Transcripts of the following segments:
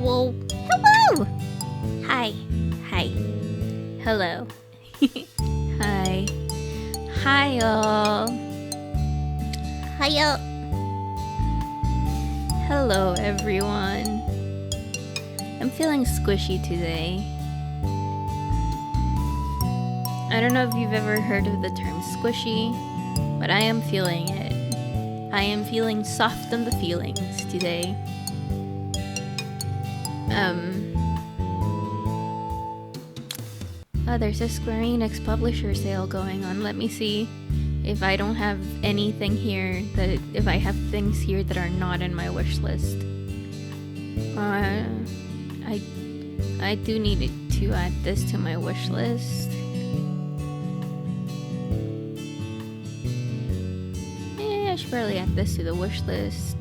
Whoa. Hello! Hi. Hi. Hello. Hi. Hi, all. Hiya. Hello, everyone. I'm feeling squishy today. I don't know if you've ever heard of the term squishy, but I am feeling it. I am feeling soft on the feelings today. There's a Square Enix publisher sale going on. Let me see if I don't have anything here if I have things here that are not in my wish list. I do need to add this to my wish list. I should probably add this to the wish list.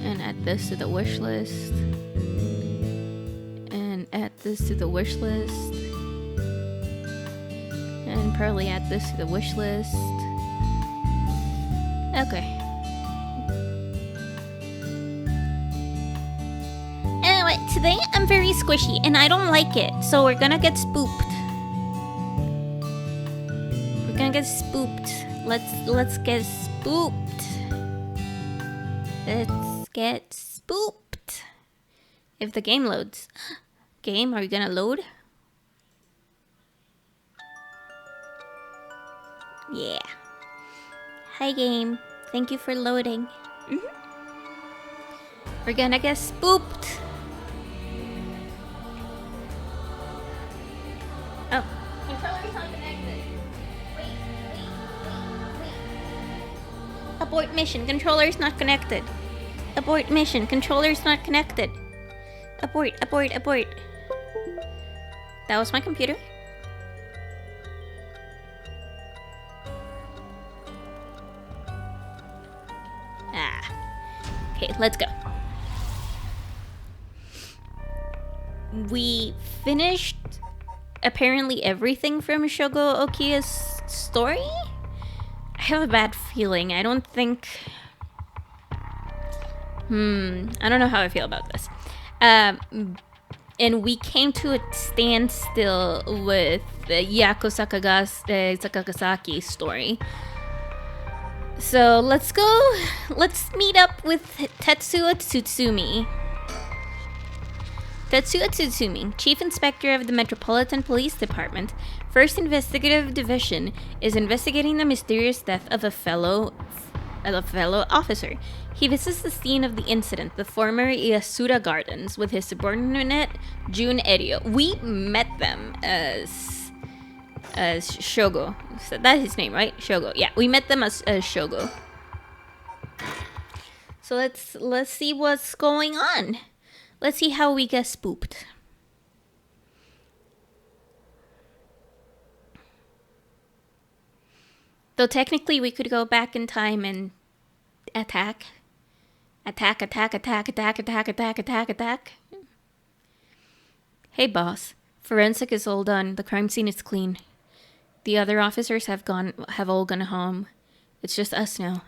And add this to the wish list. And add this to the wish list. And probably add this to the wish list. Okay. Anyway, today I'm very squishy and I don't like it, so we're gonna get spooked. We're gonna get spooked. Let's get spooked. Let's get spooked. If the game loads. Game, are you gonna load? Yeah. Hi, game. Thank you for loading. We're gonna get spooked. Oh. Controller's not connected. Wait. Abort mission. Controller's not connected. Abort mission. Controller's not connected. Abort. That was my computer. Okay, let's go. We finished apparently everything from Shogo Okiya's story? I have a bad feeling. I don't think... I don't know how I feel about this. And we came to a standstill with the Yako Sakagasaki story. So let's meet up with Tetsuo Tsutsumi. Tetsuo Tsutsumi, Chief Inspector of the Metropolitan Police Department, 1st Investigative Division, is investigating the mysterious death of a fellow officer. He visits the scene of the incident, the former Yasura Gardens, with his subordinate Jun Erio. We met them as Shogo. So that's his name, right? Shogo. Yeah, we met them as Shogo. So let's see what's going on. Let's see how we get spooked. Though technically we could go back in time and attack. Hey boss, forensic is all done. The crime scene is clean. The other officers have all gone home. It's just us now.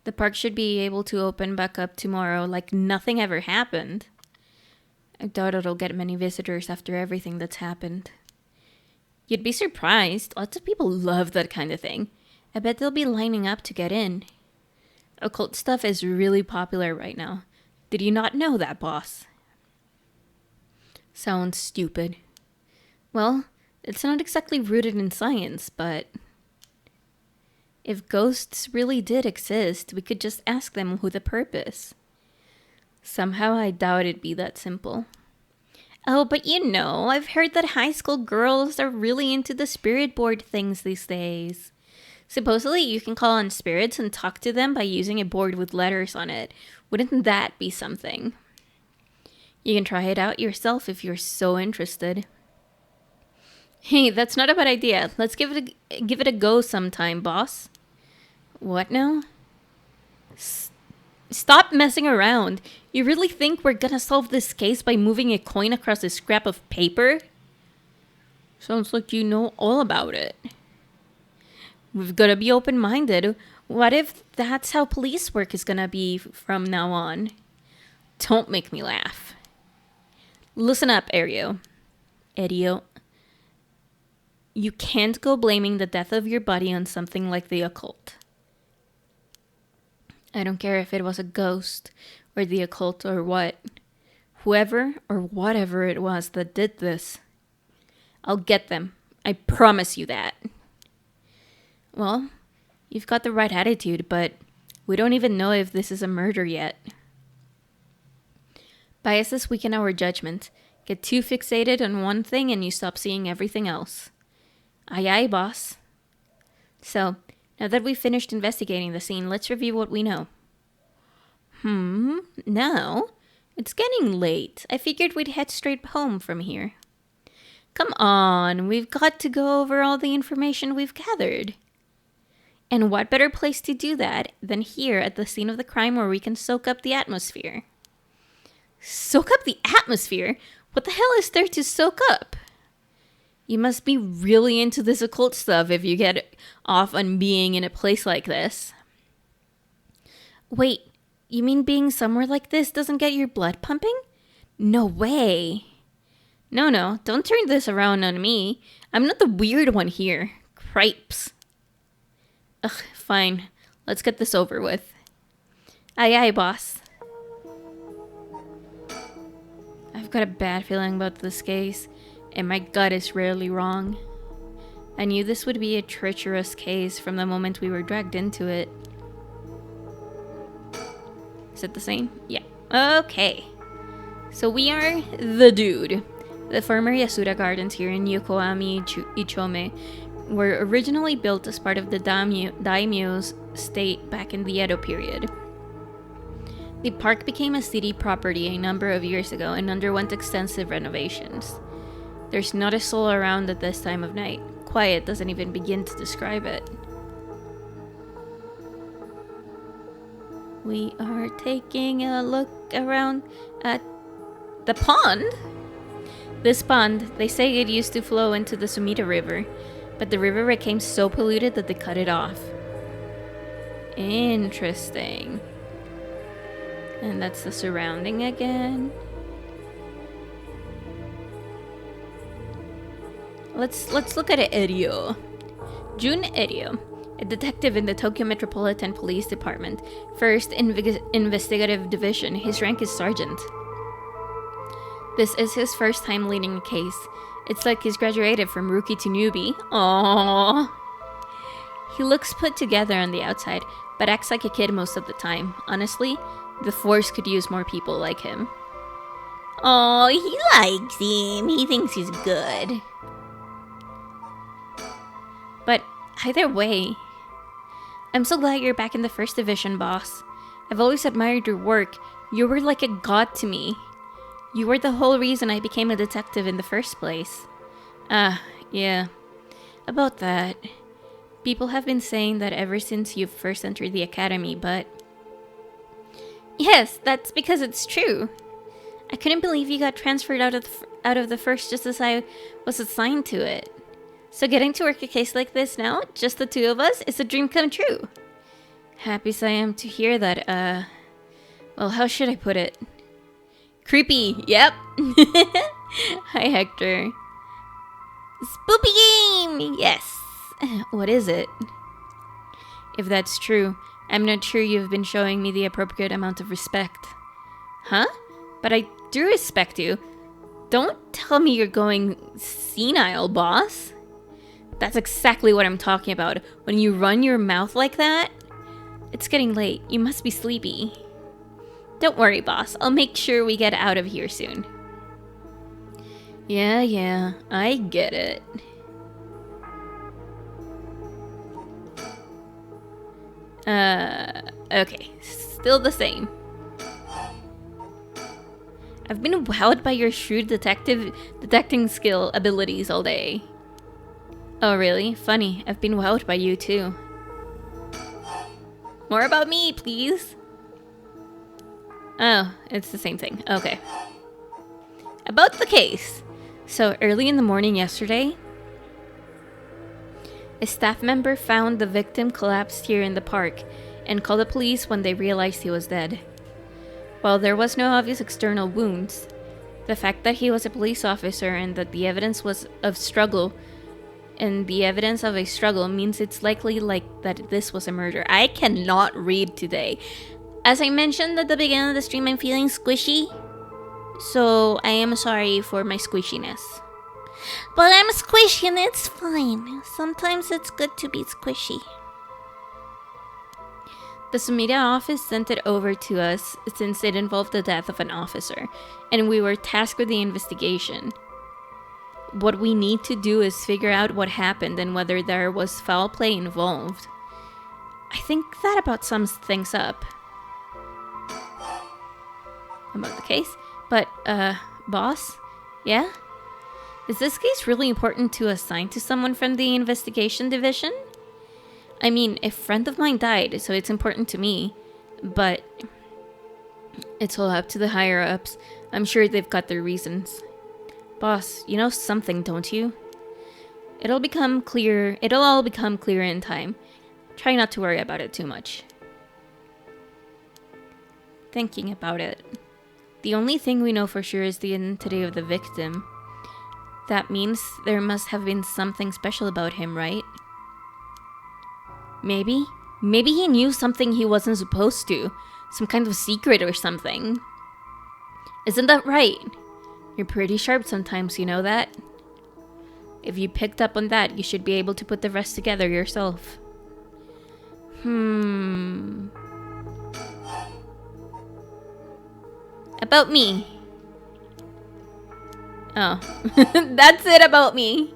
The park should be able to open back up tomorrow like nothing ever happened. I doubt it'll get many visitors after everything that's happened. You'd be surprised. Lots of people love that kind of thing. I bet they'll be lining up to get in. Occult stuff is really popular right now. Did you not know that, boss? Sounds stupid. Well, it's not exactly rooted in science, but if ghosts really did exist, we could just ask them who the purpose. Somehow I doubt it'd be that simple. Oh, but I've heard that high school girls are really into the spirit board things these days. Supposedly you can call on spirits and talk to them by using a board with letters on it. Wouldn't that be something? You can try it out yourself if you're so interested. Hey, that's not a bad idea. Let's give it a go sometime, boss. What now? Stop messing around. You really think we're gonna solve this case by moving a coin across a scrap of paper? Sounds like you know all about it. We've gotta be open-minded. What if that's how police work is gonna be from now on? Don't make me laugh. Listen up, Ario. You can't go blaming the death of your buddy on something like the occult. I don't care if it was a ghost or the occult or what. Whoever or whatever it was that did this, I'll get them. I promise you that. Well, you've got the right attitude, but we don't even know if this is a murder yet. Biases weaken our judgment. Get too fixated on one thing and you stop seeing everything else. Aye aye, boss. So, now that we've finished investigating the scene, let's review what we know. Now? It's getting late. I figured we'd head straight home from here. Come on, we've got to go over all the information we've gathered. And what better place to do that than here at the scene of the crime where we can soak up the atmosphere? Soak up the atmosphere? What the hell is there to soak up? You must be really into this occult stuff if you get off on being in a place like this. Wait, you mean being somewhere like this doesn't get your blood pumping? No way. No, don't turn this around on me. I'm not the weird one here. Cripes. Ugh, fine. Let's get this over with. Aye aye, boss. I've got a bad feeling about this case, and my gut is rarely wrong. I knew this would be a treacherous case from the moment we were dragged into it. Is it the same? Yeah. Okay. So we are the dude. The former Yasuda Gardens here in Yokohama Ichome were originally built as part of the daimyo's state back in the Edo period. The park became a city property a number of years ago and underwent extensive renovations. There's not a soul around at this time of night. Quiet doesn't even begin to describe it. We are taking a look around at the pond. This pond, they say it used to flow into the Sumida River, but the river became so polluted that they cut it off. Interesting. And that's the surrounding again. Let's look at Erio. Jun Erio, a detective in the Tokyo Metropolitan Police Department, 1st Investigative Division. His rank is sergeant. This is his first time leading a case. It's like he's graduated from rookie to newbie. Aww. He looks put together on the outside, but acts like a kid most of the time. Honestly, the force could use more people like him. Oh, he likes him. He thinks he's good. But either way, I'm so glad you're back in the 1st Division, boss. I've always admired your work. You were like a god to me. You were the whole reason I became a detective in the first place. Yeah. About that. People have been saying that ever since you first entered the academy, but... Yes, that's because it's true. I couldn't believe you got transferred out of the first just as I was assigned to it. So getting to work a case like this now, just the two of us, is a dream come true. Happy as I am to hear that, well, how should I put it? Creepy, yep. Hi, Hector. Spoopy game, yes. What is it? If that's true, I'm not sure you've been showing me the appropriate amount of respect. Huh? But I do respect you. Don't tell me you're going senile, boss. That's exactly what I'm talking about. When you run your mouth like that. It's getting late. You must be sleepy. Don't worry, boss. I'll make sure we get out of here soon. Yeah, I get it. Okay. Still the same. I've been wowed by your shrewd detecting skill abilities all day. Oh, really? Funny. I've been wowed by you, too. More about me, please. Oh, it's the same thing. Okay. About the case. So, early in the morning yesterday, a staff member found the victim collapsed here in the park and called the police when they realized he was dead. While there was no obvious external wounds, the fact that he was a police officer and that the evidence was of struggle, and the evidence of a struggle means it's likely that this was a murder. I cannot read today. As I mentioned at the beginning of the stream, I'm feeling squishy, so I am sorry for my squishiness. But I'm squishy and it's fine. Sometimes it's good to be squishy. The Sumida office sent it over to us since it involved the death of an officer, and we were tasked with the investigation. What we need to do is figure out what happened and whether there was foul play involved. I think that about sums things up. About the case? But, boss? Yeah? Is this case really important to assign to someone from the investigation division? I mean, a friend of mine died, so it's important to me. But it's all up to the higher-ups. I'm sure they've got their reasons. Boss, you know something, don't you? It'll all become clear in time. Try not to worry about it too much. Thinking about it. The only thing we know for sure is the identity of the victim. That means there must have been something special about him, right? Maybe? Maybe he knew something he wasn't supposed to. Some kind of secret or something. Isn't that right? You're pretty sharp sometimes, you know that? If you picked up on that, you should be able to put the rest together yourself. About me. Oh. That's it about me.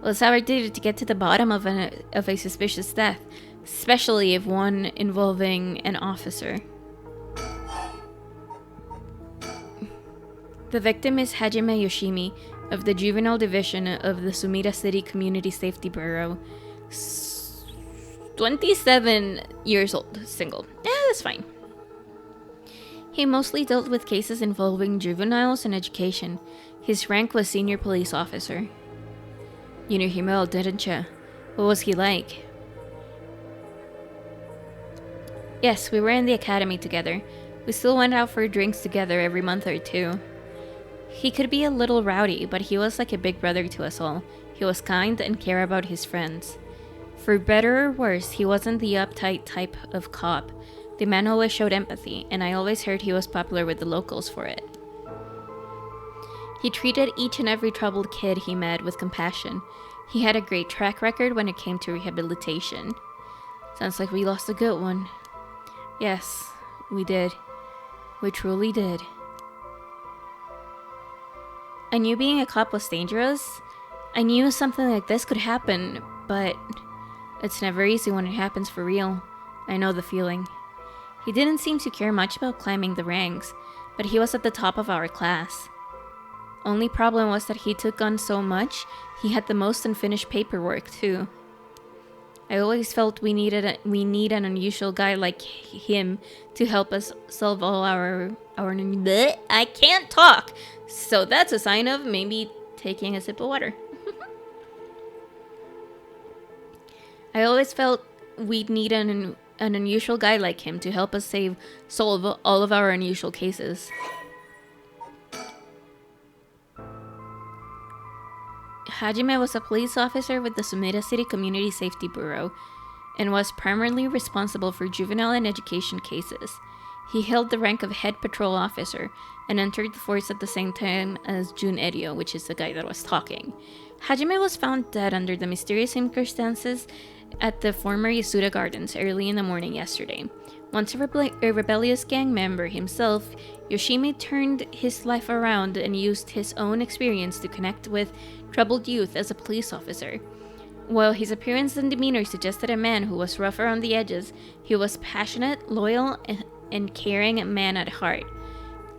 Well, it's our duty to get to the bottom of a suspicious death, especially if one involving an officer. The victim is Hajime Yoshimi of the Juvenile Division of the Sumida City Community Safety Bureau. 27 years old, single. That's fine. He mostly dealt with cases involving juveniles and education. His rank was senior police officer. You knew him well, didn't you? What was he like? Yes, we were in the academy together. We still went out for drinks together every month or two. He could be a little rowdy, but he was like a big brother to us all. He was kind and cared about his friends. For better or worse, he wasn't the uptight type of cop. The man always showed empathy, and I always heard he was popular with the locals for it. He treated each and every troubled kid he met with compassion. He had a great track record when it came to rehabilitation. Sounds like we lost a good one. Yes, we did. We truly did. I knew being a cop was dangerous. I knew something like this could happen, but it's never easy when it happens for real. I know the feeling. He didn't seem to care much about climbing the ranks, but he was at the top of our class. Only problem was that he took on so much, he had the most unfinished paperwork too. I always felt we need an unusual guy like him to help us solve all our bleh, I can't talk. So that's a sign of maybe taking a sip of water. I always felt we'd need an unusual guy like him to help us solve all of our unusual cases. Hajime was a police officer with the Sumida City Community Safety Bureau and was primarily responsible for juvenile and education cases. He held the rank of head patrol officer and entered the force at the same time as Jun Erio, which is the guy that was talking. Hajime was found dead under the mysterious circumstances at the former Yasuda Gardens early in the morning yesterday. Once a rebellious gang member himself, Yoshimi turned his life around and used his own experience to connect with troubled youth as a police officer. While his appearance and demeanor suggested a man who was rough around the edges, he was passionate, loyal, and caring man at heart.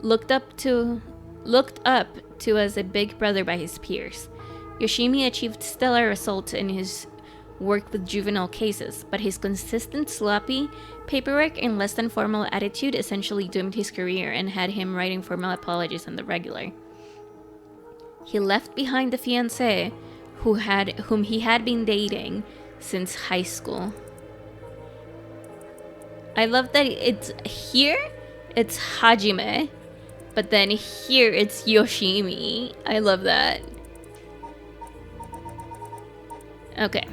Looked up to as a big brother by his peers. Yoshimi achieved stellar results in his work with juvenile cases, but his consistent sloppy paperwork and less than formal attitude essentially doomed his career and had him writing formal apologies on the regular. He left behind the fiancée whom he had been dating since high school. I love that it's here. it's Hajime, but then here it's Yoshimi. I love that. Okay.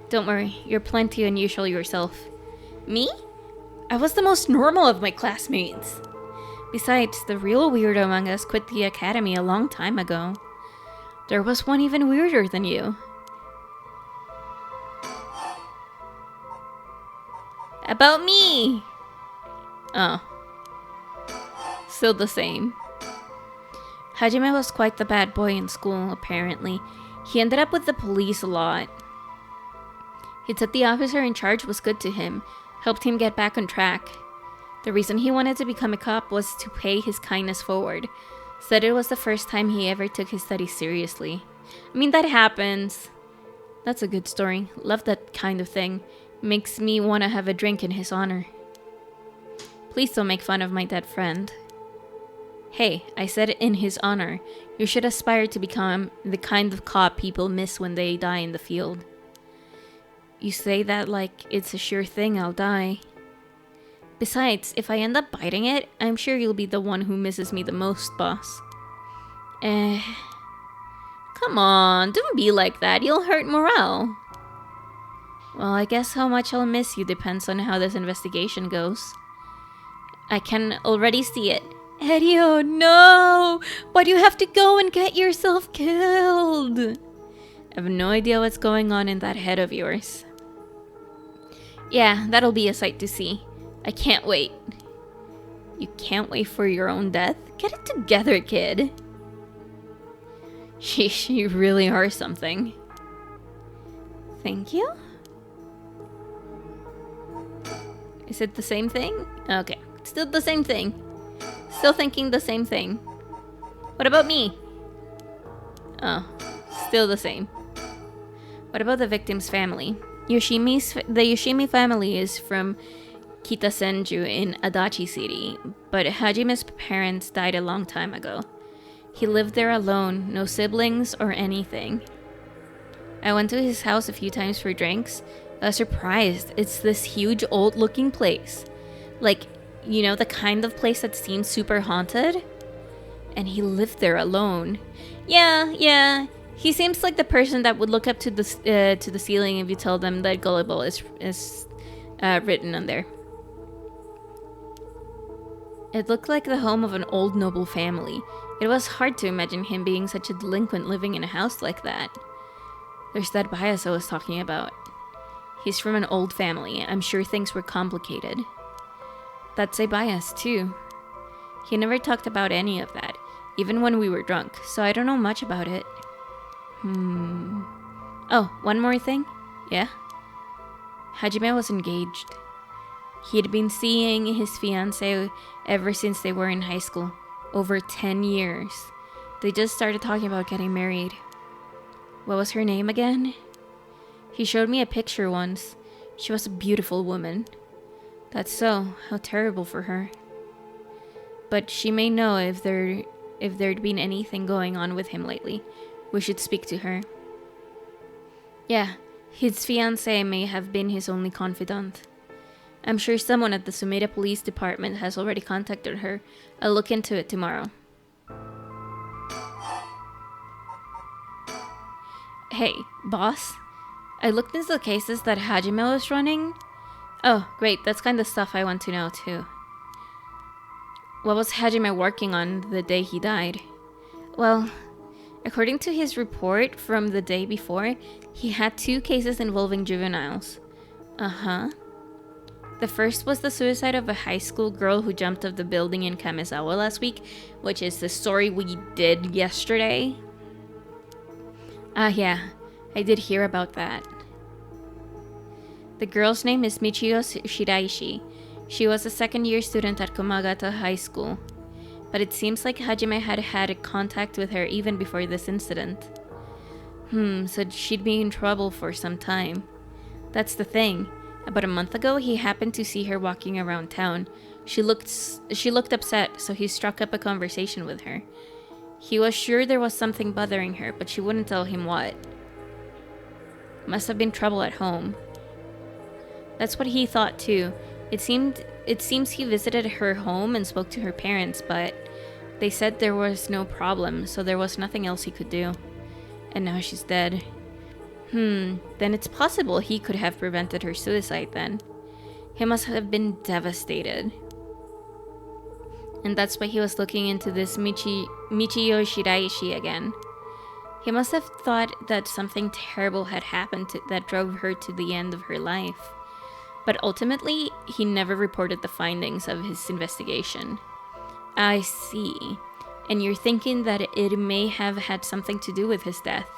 Don't worry, you're plenty unusual yourself. Me? I was the most normal of my classmates. Besides, the real weirdo among us quit the academy a long time ago. There was one even weirder than you. About me! Oh. Still the same. Hajime was quite the bad boy in school, apparently. He ended up with the police a lot. He said the officer in charge was good to him, helped him get back on track. The reason he wanted to become a cop was to pay his kindness forward. Said it was the first time he ever took his studies seriously. I mean, that happens. That's a good story. Love that kind of thing. Makes me want to have a drink in his honor. Please don't make fun of my dead friend. Hey, I said it in his honor. You should aspire to become the kind of cop people miss when they die in the field. You say that like it's a sure thing I'll die. Besides, if I end up biting it, I'm sure you'll be the one who misses me the most, boss. Come on, don't be like that. You'll hurt morale. Well, I guess how much I'll miss you depends on how this investigation goes. I can already see it. Edio, no! Why do you have to go and get yourself killed? I have no idea what's going on in that head of yours. Yeah, that'll be a sight to see. I can't wait. You can't wait for your own death? Get it together, kid. Sheesh, you really are something. Thank you? Is it the same thing? Okay, still the same thing. Still thinking the same thing. What about me? Oh, still the same. What about the victim's family? The Yoshimi family is from Kitasenju in Adachi City, but Hajime's parents died a long time ago. He lived there alone, no siblings or anything. I went to his house a few times for drinks. I was surprised. It's this huge old-looking place. Like, you know, the kind of place that seems super haunted? And he lived there alone. Yeah. He seems like the person that would look up to the ceiling if you tell them that gullible is written on there. It looked like the home of an old noble family. It was hard to imagine him being such a delinquent living in a house like that. There's that bias I was talking about. He's from an old family. I'm sure things were complicated. That's a bias, too. He never talked about any of that, even when we were drunk, so I don't know much about it. Oh, one more thing? Yeah? Hajime was engaged. He had been seeing his fiancée ever since they were in high school. Over 10 years. They just started talking about getting married. What was her name again? He showed me a picture once. She was a beautiful woman. That's so. How terrible for her. But she may know if there'd been anything going on with him lately. We should speak to her. Yeah, his fiancée may have been his only confidant. I'm sure someone at the Sumida Police Department has already contacted her. I'll look into it tomorrow. Hey, boss? I looked into the cases that Hajime was running. Oh, great, that's kind of stuff I want to know too. What was Hajime working on the day he died? Well, according to his report from the day before, he had 2 cases involving juveniles. Uh-huh. The first was the suicide of a high school girl who jumped off the building in Kamizawa last week, which is the story we did yesterday. Yeah, I did hear about that. The girl's name is Michio Shiraishi. She was a second-year student at Komagata High School. But it seems like Hajime had contact with her even before this incident. So she'd be in trouble for some time. That's the thing. About a month ago, he happened to see her walking around town. She looked upset, so he struck up a conversation with her. He was sure there was something bothering her, but she wouldn't tell him what. Must have been trouble at home. That's what he thought too. It seems he visited her home and spoke to her parents, but they said there was no problem, so there was nothing else he could do. And now she's dead. Then it's possible he could have prevented her suicide then. He must have been devastated. And that's why he was looking into this Michiyo Shiraishi again. He must have thought that something terrible had happened that drove her to the end of her life. But ultimately, he never reported the findings of his investigation. I see. And you're thinking that it may have had something to do with his death.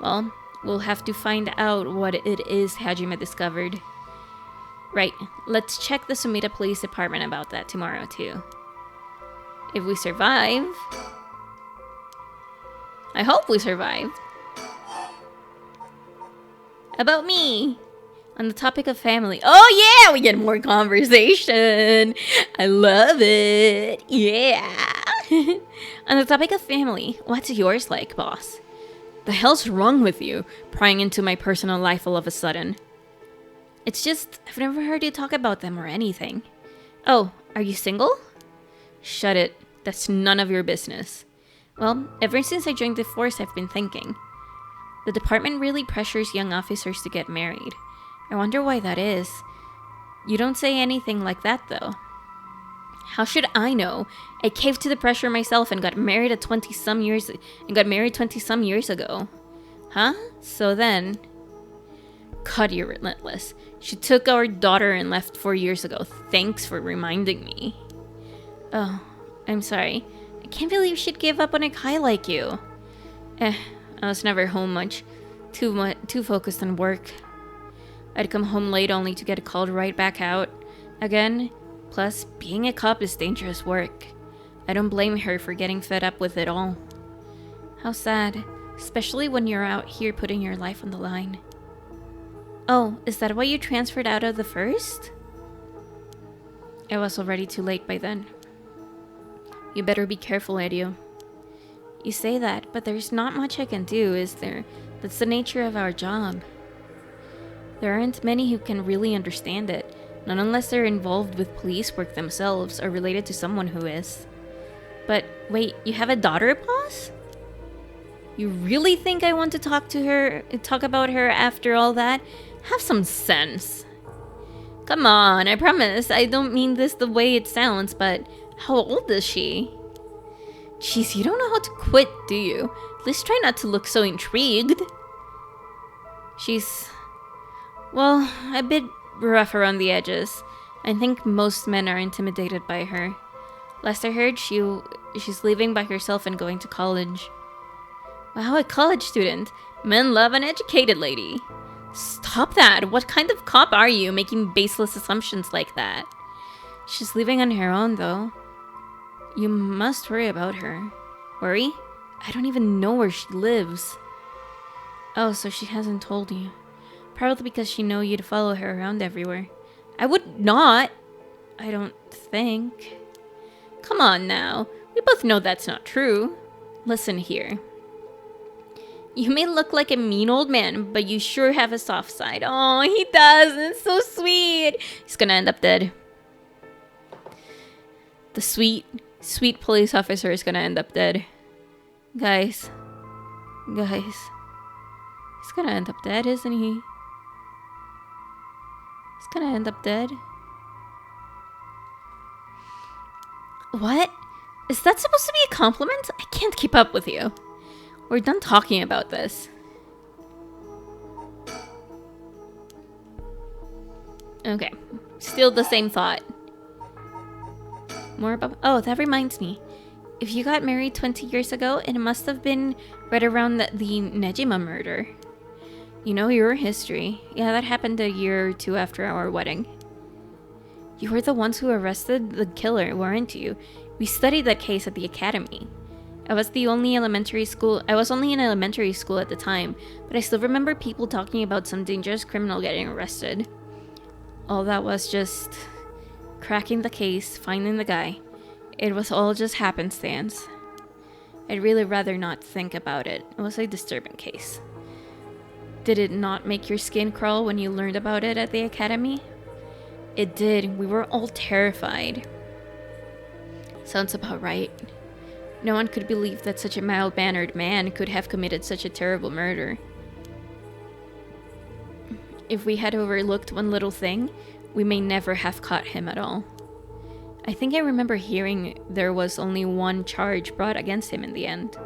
Well, we'll have to find out what it is Hajime discovered. Right, let's check the Sumida Police Department about that tomorrow too. If we survive... I hope we survive. About me! On the topic of family. Oh yeah, we get more conversation. I love it. Yeah. On the topic of family, what's yours like, boss? The hell's wrong with you, prying into my personal life all of a sudden? It's just, I've never heard you talk about them or anything. Oh, are you single? Shut it. That's none of your business. Well, ever since I joined the force, I've been thinking. The department really pressures young officers to get married. I wonder why that is. You don't say anything like that, though. How should I know? I caved to the pressure myself and got married 20-some years ago. Huh? So then... God, you're relentless. She took our daughter and left 4 years ago. Thanks for reminding me. Oh, I'm sorry. I can't believe she'd give up on a guy like you. I was never home much. Too focused on work. I'd come home late only to get called right back out again. Plus, being a cop is dangerous work. I don't blame her for getting fed up with it all. How sad, especially when you're out here putting your life on the line. Oh, is that why you transferred out of the first? I was already too late by then. You better be careful, Edio. You say that, but there's not much I can do, is there? That's the nature of our job. There aren't many who can really understand it, not unless they're involved with police work themselves or related to someone who is. But wait, you have a daughter, boss? You really think I want to talk about her after all that? Have some sense. Come on, I promise, I don't mean this the way it sounds, but how old is she? Jeez, you don't know how to quit, do you? At least try not to look so intrigued. She's... well, a bit rough around the edges. I think most men are intimidated by her. Last I heard, she's leaving by herself and going to college. Wow, a college student. Men love an educated lady. Stop that! What kind of cop are you, making baseless assumptions like that? She's leaving on her own, though. You must worry about her. Worry? I don't even know where she lives. Oh, so she hasn't told you. Probably because she know you'd follow her around everywhere. I would not. I don't think. Come on now. We both know that's not true. Listen here. You may look like a mean old man, but you sure have a soft side. Oh, he does. It's so sweet. He's gonna end up dead. The sweet police officer is gonna end up dead. Guys. He's gonna end up dead, isn't he? He's gonna end up dead. What? Is that supposed to be a compliment? I can't keep up with you. We're done talking about this. Okay. Still the same thought. More about... oh, that reminds me. If you got married 20 years ago, it must have been right around the Nejima murder. You know your history. Yeah, that happened a year or two after our wedding. You were the ones who arrested the killer, weren't you? We studied that case at the academy. I was only in elementary school at the time, but I still remember people talking about some dangerous criminal getting arrested. All that was just cracking the case, finding the guy. It was all just happenstance. I'd really rather not think about it. It was a disturbing case. Did it not make your skin crawl when you learned about it at the academy? It did. We were all terrified. Sounds about right. No one could believe that such a mild-mannered man could have committed such a terrible murder. If we had overlooked one little thing, we may never have caught him at all. I think I remember hearing there was only one charge brought against him in the end.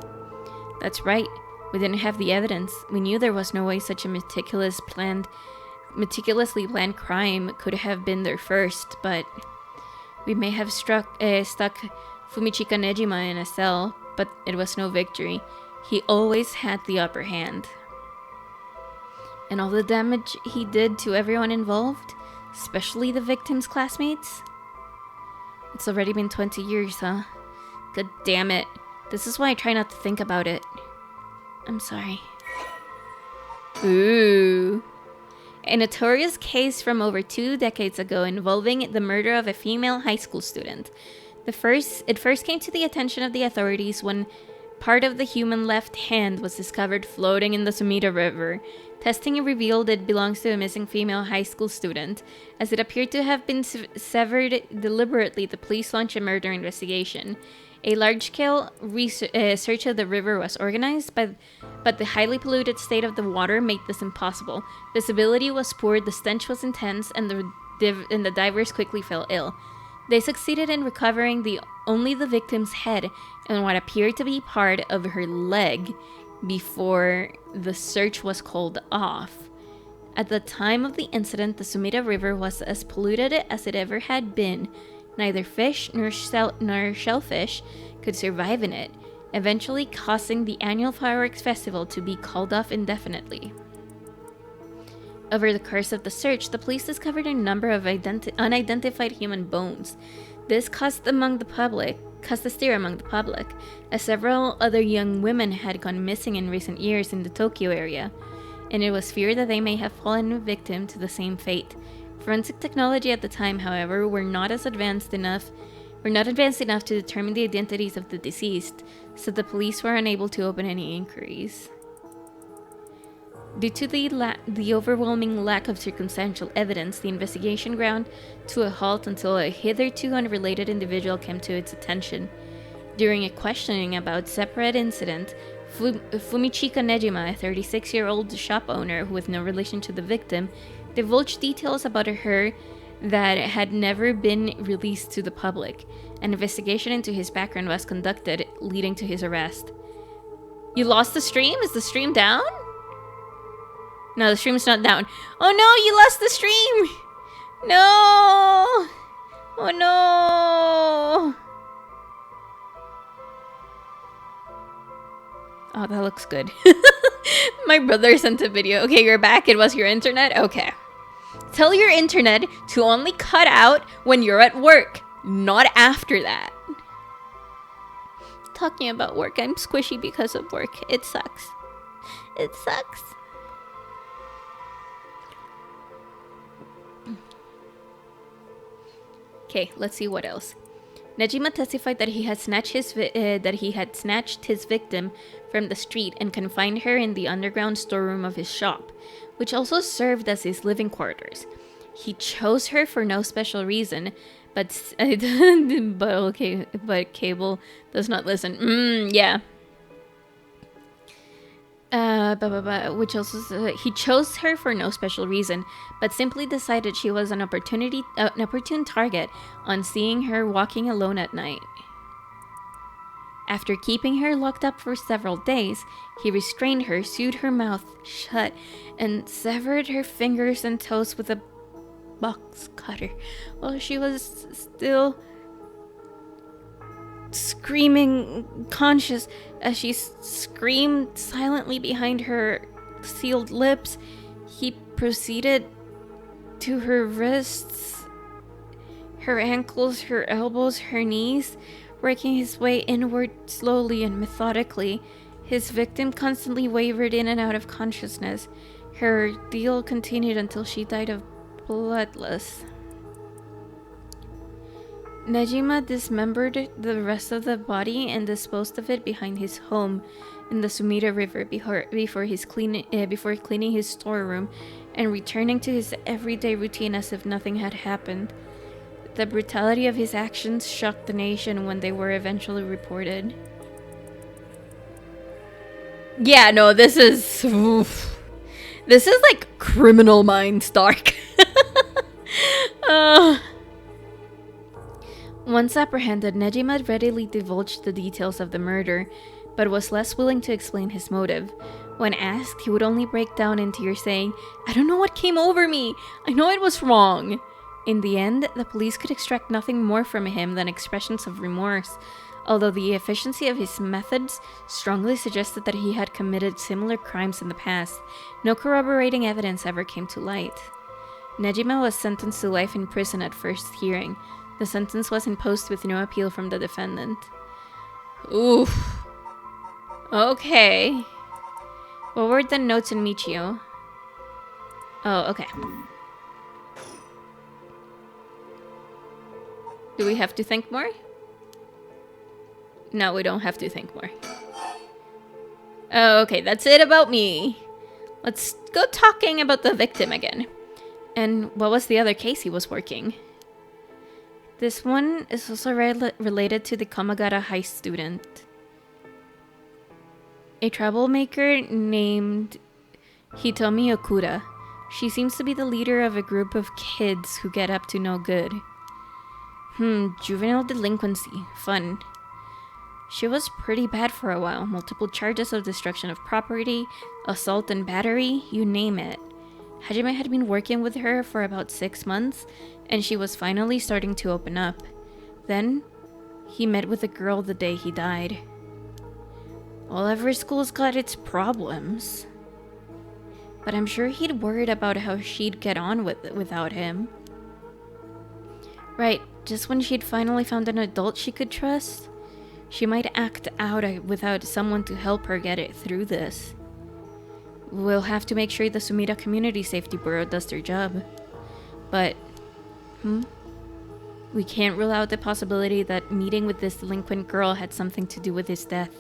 That's right. We didn't have the evidence. We knew there was no way such a meticulously planned crime could have been their first, but we may have stuck Fumichika Nejima in a cell, but it was no victory. He always had the upper hand. And all the damage he did to everyone involved, especially the victim's classmates. It's already been 20 years, huh? God damn it. This is why I try not to think about it. I'm sorry. Ooh. A notorious case from over 2 decades ago involving the murder of a female high school student. It first came to the attention of the authorities when part of the human left hand was discovered floating in the Sumida River. Testing revealed it belongs to a missing female high school student. As it appeared to have been severed deliberately, the police launched a murder investigation. A large-scale search of the river was organized, but the highly polluted state of the water made this impossible. Visibility was poor, the stench was intense, and the divers quickly fell ill. They succeeded in recovering only the victim's head and what appeared to be part of her leg before the search was called off. At the time of the incident, the Sumida River was as polluted as it ever had been. Neither fish nor shellfish could survive in it, eventually causing the annual fireworks festival to be called off indefinitely. Over the course of the search, the police discovered a number of unidentified human bones. This caused a stir among the public, as several other young women had gone missing in recent years in the Tokyo area, and it was feared that they may have fallen victim to the same fate. Forensic technology at the time, however, were not advanced enough to determine the identities of the deceased, so the police were unable to open any inquiries. Due to the overwhelming lack of circumstantial evidence, the investigation ground to a halt until a hitherto unrelated individual came to its attention. During a questioning about separate incident, Fumichika Nejima, a 36-year-old shop owner with no relation to the victim, divulged details about her that had never been released to the public. An investigation into his background was conducted, leading to his arrest. You lost the stream? Is the stream down? No, the stream's not down. Oh no, you lost the stream! No! Oh no! Oh, that looks good. My brother sent a video. Okay, you're back. It was your internet? Okay. Tell your internet to only cut out when you're at work, not after that. Talking about work, I'm squishy because of work. It sucks. It sucks. Okay, let's see what else. Nejima testified that he had snatched his victim from the street and confined her in the underground storeroom of his shop, which also served as his living quarters. He chose her for no special reason, but Cable does not listen. Yeah. He chose her for no special reason, but simply decided she was an opportune target on seeing her walking alone at night. After keeping her locked up for several days, he restrained her, sewed her mouth shut, and severed her fingers and toes with a box cutter while she was still screaming conscious. As she screamed silently behind her sealed lips, he proceeded to her wrists, her ankles, her elbows, her knees, working his way inward slowly and methodically. His victim constantly wavered in and out of consciousness. Her ordeal continued until she died of bloodless. Nejima dismembered the rest of the body and disposed of it behind his home in the Sumida River before cleaning his storeroom and returning to his everyday routine as if nothing had happened. The brutality of his actions shocked the nation when they were eventually reported. Yeah, no, this is... Oof. This is like Criminal Minds dark. Once apprehended, Nejima readily divulged the details of the murder, but was less willing to explain his motive. When asked, he would only break down in tears saying, "I don't know what came over me. I know it was wrong." In the end, the police could extract nothing more from him than expressions of remorse, although the efficiency of his methods strongly suggested that he had committed similar crimes in the past. No corroborating evidence ever came to light. Nejima was sentenced to life in prison at first hearing. The sentence was imposed with no appeal from the defendant. Oof. Okay. What were the notes in Michio? Oh, okay. Do we have to think more? No, we don't have to think more. Oh, okay, that's it about me. Let's go talking about the victim again. And what was the other case he was working? This one is also related to the Kamagata High student. A troublemaker named Hitomi Okuda. She seems to be the leader of a group of kids who get up to no good. Juvenile delinquency. Fun. She was pretty bad for a while. Multiple charges of destruction of property, assault and battery, you name it. Hajime had been working with her for about 6 months, and she was finally starting to open up. Then, he met with a girl the day he died. Well, every school's got its problems. But I'm sure he'd worried about how she'd get on without him. Right, just when she'd finally found an adult she could trust, she might act out without someone to help her get it through this. We'll have to make sure the Sumida Community Safety Bureau does their job. But, we can't rule out the possibility that meeting with this delinquent girl had something to do with his death.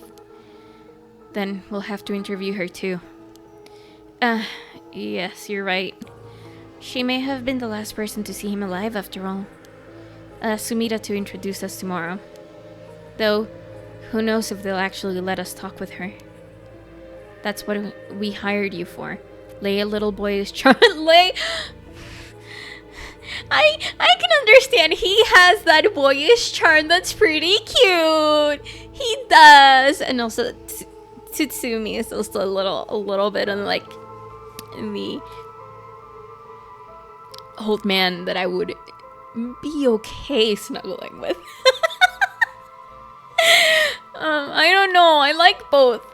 Then we'll have to interview her too. Yes, you're right. She may have been the last person to see him alive after all. Sumida to introduce us tomorrow. Though, who knows if they'll actually let us talk with her. That's what we hired you for. Lay a little boyish charm. I can understand he has that boyish charm that's pretty cute. He does. And also, Tsutsumi is also a little bit on like the old man that I would be okay snuggling with. I don't know. I like both.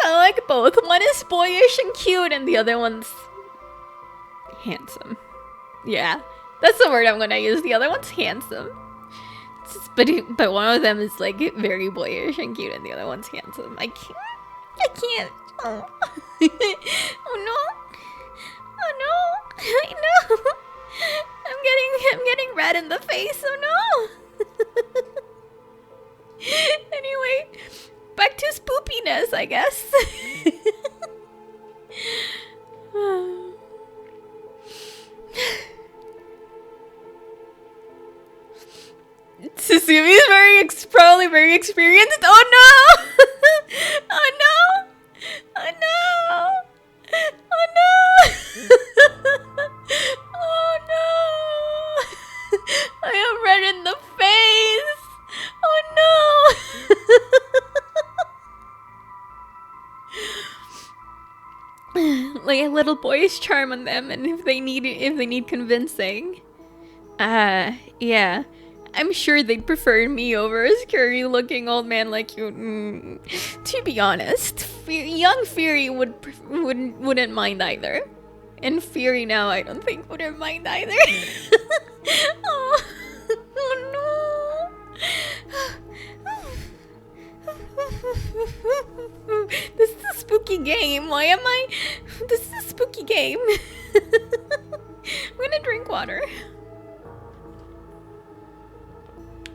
One is boyish and cute, and the other one's handsome. Yeah, that's the word I'm gonna use. The other one's handsome. But one of them is like very boyish and cute, and the other one's handsome. I can't. Oh, oh no. Oh no. I know. I'm getting red in the face. Oh no. Anyway, back to spoopiness, I guess. Susumi's probably very experienced. Oh no! Oh no! Oh no! Oh no! Oh no! I am red in the face. Oh no! Like a little boyish charm on them, and if they need convincing. Yeah. I'm sure they'd prefer me over a scary-looking old man like you. To be honest, young Firi wouldn't mind either, and Firi now I don't think wouldn't mind either. Oh no! This is a spooky game. Why am I? This is a spooky game. I'm gonna drink water.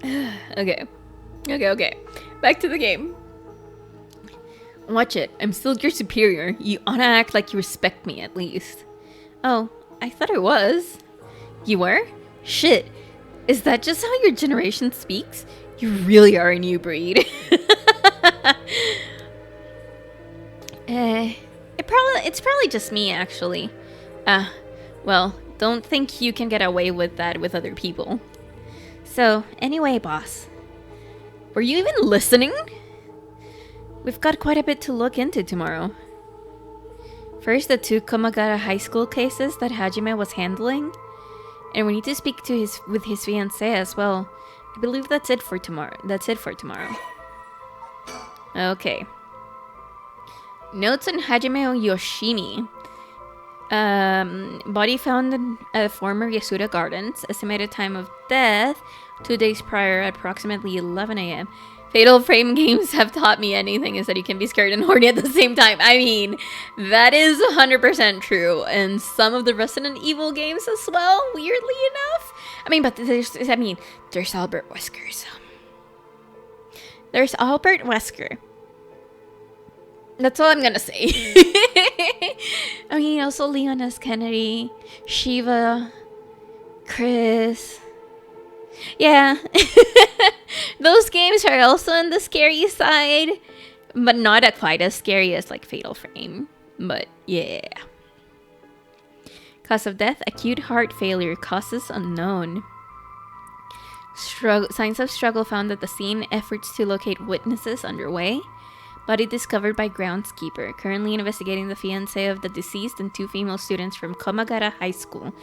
Okay. Okay. Back to the game. Watch it. I'm still your superior. You ought to act like you respect me, at least. Oh, I thought I was. You were? Shit. Is that just how your generation speaks? You really are a new breed. It's probably just me, actually. Well, don't think you can get away with that with other people. So, anyway, boss. Were you even listening? We've got quite a bit to look into tomorrow. First, the 2 Komagata high school cases that Hajime was handling. And we need to speak to with his fiancée as well. I believe that's it for tomorrow. Okay. Notes on Hajime Yoshimi. Body found in former Yasuda Gardens. Estimated time of death 2 days prior at approximately 11 a.m. Fatal Frame games have taught me anything is that you can be scared and horny at the same time. I mean, that is 100% true. And some of the Resident Evil games as well, weirdly enough. I mean, but there's Albert Wesker, so. There's Albert Wesker. That's all I'm gonna say. I mean, also Leon S. Kennedy, Shiva, Chris. Yeah. Those games are also on the scary side, but not quite as scary as like Fatal Frame. But yeah. Cause of death, acute heart failure, causes unknown. Signs of struggle found at the scene, efforts to locate witnesses underway. Body discovered by groundskeeper, currently investigating the fiancé of the deceased and 2 female students from Komagata High School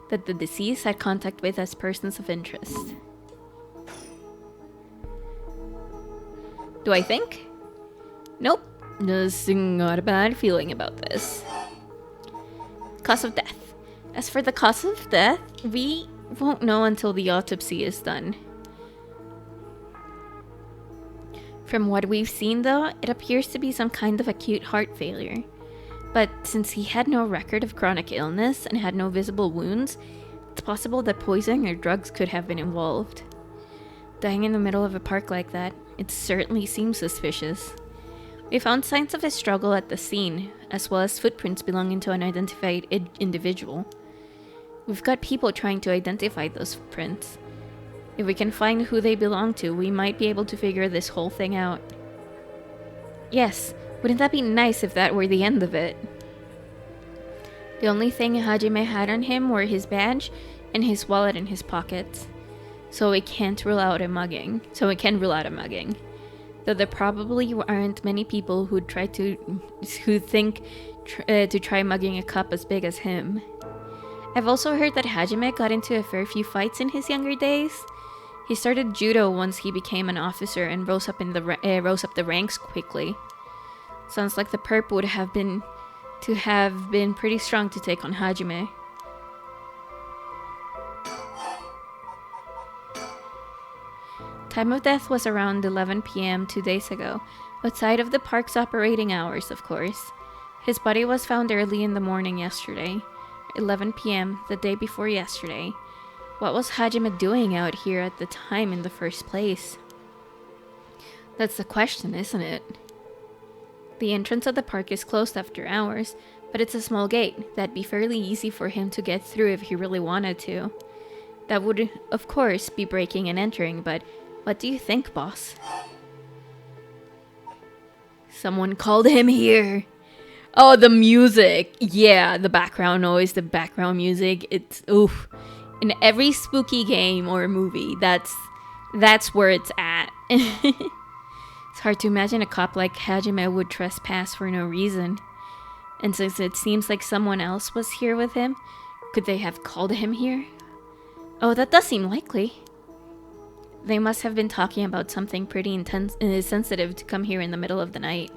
that the deceased had contact with as persons of interest. Do I think? Nope. Just not a bad feeling about this. Cause of death. As for the cause of death, we won't know until the autopsy is done. From what we've seen though, it appears to be some kind of acute heart failure. But since he had no record of chronic illness and had no visible wounds, it's possible that poison or drugs could have been involved. Dying in the middle of a park like that, it certainly seems suspicious. We found signs of a struggle at the scene, as well as footprints belonging to an identified individual. We've got people trying to identify those footprints. If we can find who they belong to, we might be able to figure this whole thing out. Yes, wouldn't that be nice if that were the end of it? The only thing Hajime had on him were his badge and his wallet in his pockets. So we can't rule out a mugging. Though there probably aren't many people who think to try mugging a cop as big as him. I've also heard that Hajime got into a fair few fights in his younger days. He started judo once he became an officer and rose up the ranks quickly. Sounds like the perp would have been pretty strong to take on Hajime. Time of death was around 11 p.m. 2 days ago, outside of the park's operating hours, of course. His body was found early in the morning yesterday, 11 p.m., the day before yesterday. What was Hajime doing out here at the time in the first place? That's the question, isn't it? The entrance of the park is closed after hours, but it's a small gate. That'd be fairly easy for him to get through if he really wanted to. That would, of course, be breaking and entering, but what do you think, boss? Someone called him here. Oh, the music. Yeah, the background noise, the background music. It's, oof. In every spooky game or movie, that's where it's at. It's hard to imagine a cop like Hajime would trespass for no reason. And since it seems like someone else was here with him, could they have called him here? Oh, that does seem likely. They must have been talking about something pretty sensitive to come here in the middle of the night.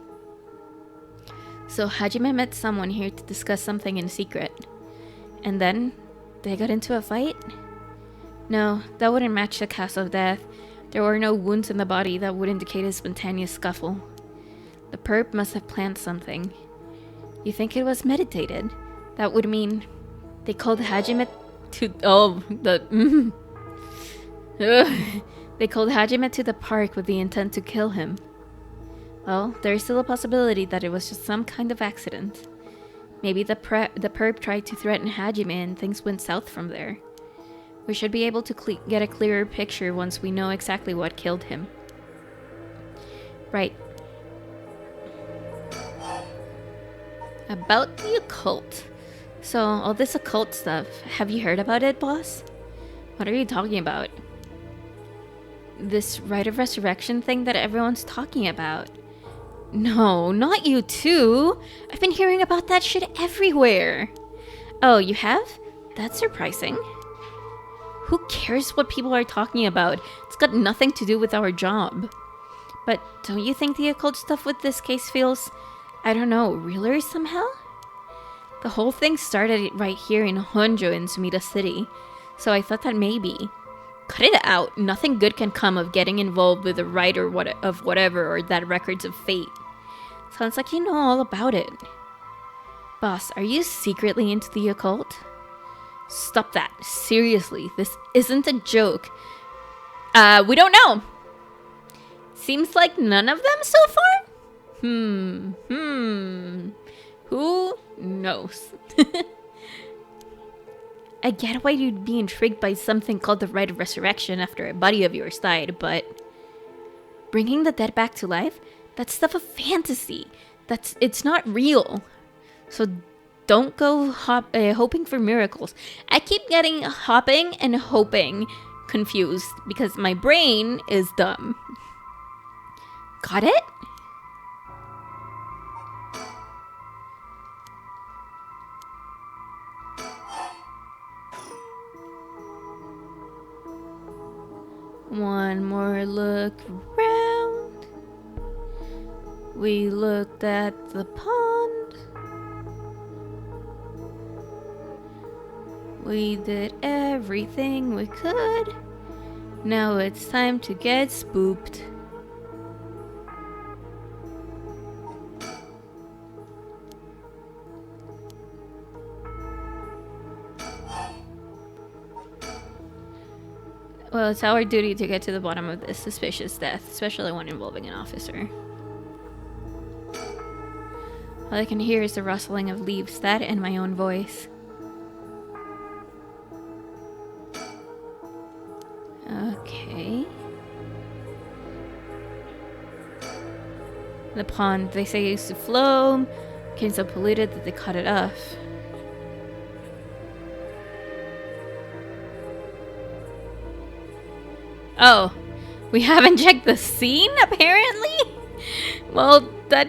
So Hajime met someone here to discuss something in secret. And then they got into a fight? No, that wouldn't match the cause of death. There were no wounds in the body that would indicate a spontaneous scuffle. The perp must have planned something. You think it was meditated? That would mean they called Hajime to... Oh, They called Hajime to the park with the intent to kill him. Well, there is still a possibility that it was just some kind of accident. Maybe the perp tried to threaten Hajime and things went south from there. We should be able to get a clearer picture once we know exactly what killed him. Right. About the occult. So, all this occult stuff, have you heard about it, boss? What are you talking about? This rite of resurrection thing that everyone's talking about. No, not you too. I've been hearing about that shit everywhere. Oh, you have? That's surprising. Who cares what people are talking about? It's got nothing to do with our job. But don't you think the occult stuff with this case feels, I don't know, realer somehow? The whole thing started right here in Honjo in Sumida City, so I thought that maybe. Cut it out. Nothing good can come of getting involved with the rite or whatever, or that records of fate. Sounds like you know all about it. Boss, are you secretly into the occult? Stop that. Seriously, this isn't a joke. We don't know. Seems like none of them so far? Who knows? I get why you'd be intrigued by something called the Rite of Resurrection after a buddy of yours died, but bringing the dead back to life? That's stuff of fantasy. It's not real. So don't go hoping for miracles. I keep getting hopping and hoping confused because my brain is dumb. Got it? One more look around. We looked at the pond. We did everything we could. Now it's time to get spooked. Well, it's our duty to get to the bottom of this suspicious death, especially one involving an officer. All I can hear is the rustling of leaves, that and my own voice. Okay. The pond, they say, used to flow, became so polluted that they cut it off. Oh, we haven't checked the scene, apparently? Well, that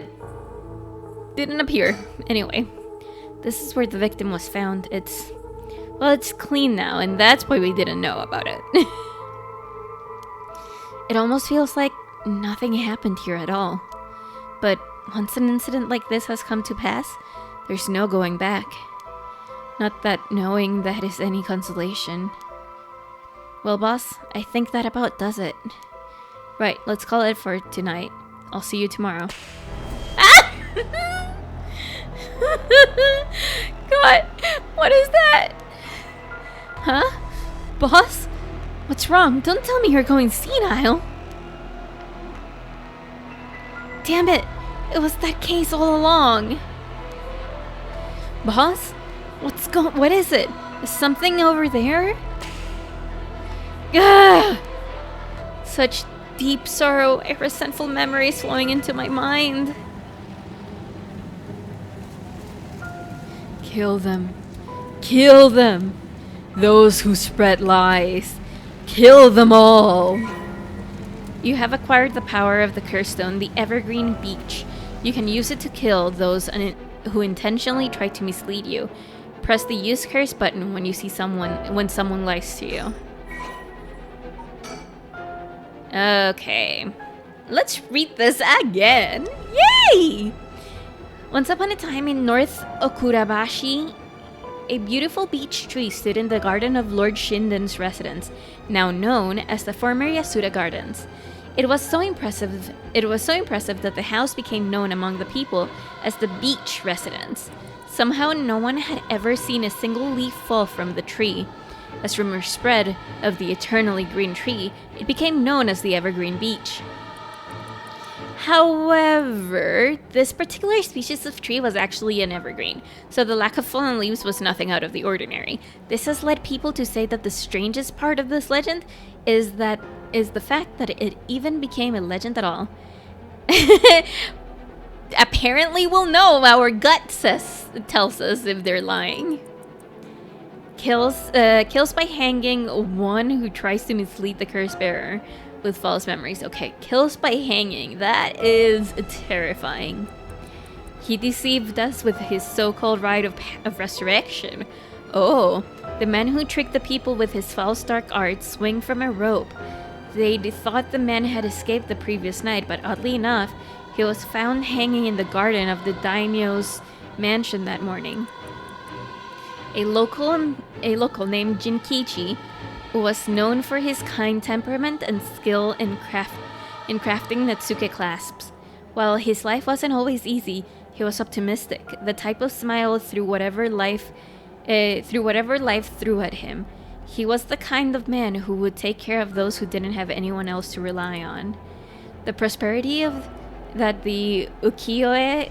didn't appear. Anyway, this is where the victim was found. It's clean now, and that's why we didn't know about it. It almost feels like nothing happened here at all. But once an incident like this has come to pass, there's no going back. Not that knowing that is any consolation. Well, boss, I think that about does it. Right, let's call it for tonight. I'll see you tomorrow. Ah! God, what is that? Huh? Boss? What's wrong? Don't tell me you're going senile. Damn it! It was that case all along. Boss? What is it? Is something over there? Ugh! Such deep sorrow and resentful memories flowing into my mind. Kill them. Kill them! Those who spread lies. Kill them all! You have acquired the power of the Curse Stone, the Evergreen Beach. You can use it to kill those who intentionally try to mislead you. Press the Use Curse button when someone lies to you. Okay, let's read this again. Yay! Once upon a time in North Okurabashi, a beautiful beech tree stood in the garden of Lord Shinden's residence, now known as the former Yasuda Gardens. It was so impressive that the house became known among the people as the Beech Residence. Somehow no one had ever seen a single leaf fall from the tree. As rumors spread of the eternally green tree, it became known as the Evergreen Beach. However, this particular species of tree was actually an evergreen, so the lack of fallen leaves was nothing out of the ordinary. This has led people to say that the strangest part of this legend is the fact that it even became a legend at all. Apparently we'll know. Our gut tells us if they're lying. Kills by hanging one who tries to mislead the curse bearer with false memories. Okay, kills by hanging. That is terrifying. He deceived us with his so-called rite of resurrection. Oh, the man who tricked the people with his false dark arts swing from a rope. They thought the man had escaped the previous night, but oddly enough, he was found hanging in the garden of the daimyo's mansion that morning. A local named Jinkichi, who was known for his kind temperament and skill in crafting Natsuke clasps. While his life wasn't always easy, he was optimistic, the type of smile through whatever life threw at him. He was the kind of man who would take care of those who didn't have anyone else to rely on. The prosperity that the ukiyo-e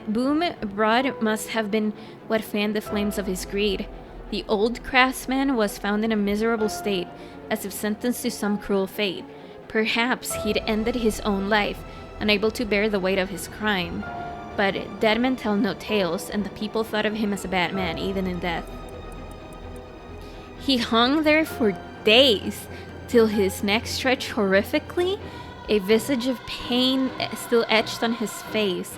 boom brought must have been what fanned the flames of his greed. The old craftsman was found in a miserable state, as if sentenced to some cruel fate. Perhaps he'd ended his own life, unable to bear the weight of his crime. But dead men tell no tales, and the people thought of him as a bad man, even in death. He hung there for days, till his neck stretched horrifically, a visage of pain still etched on his face.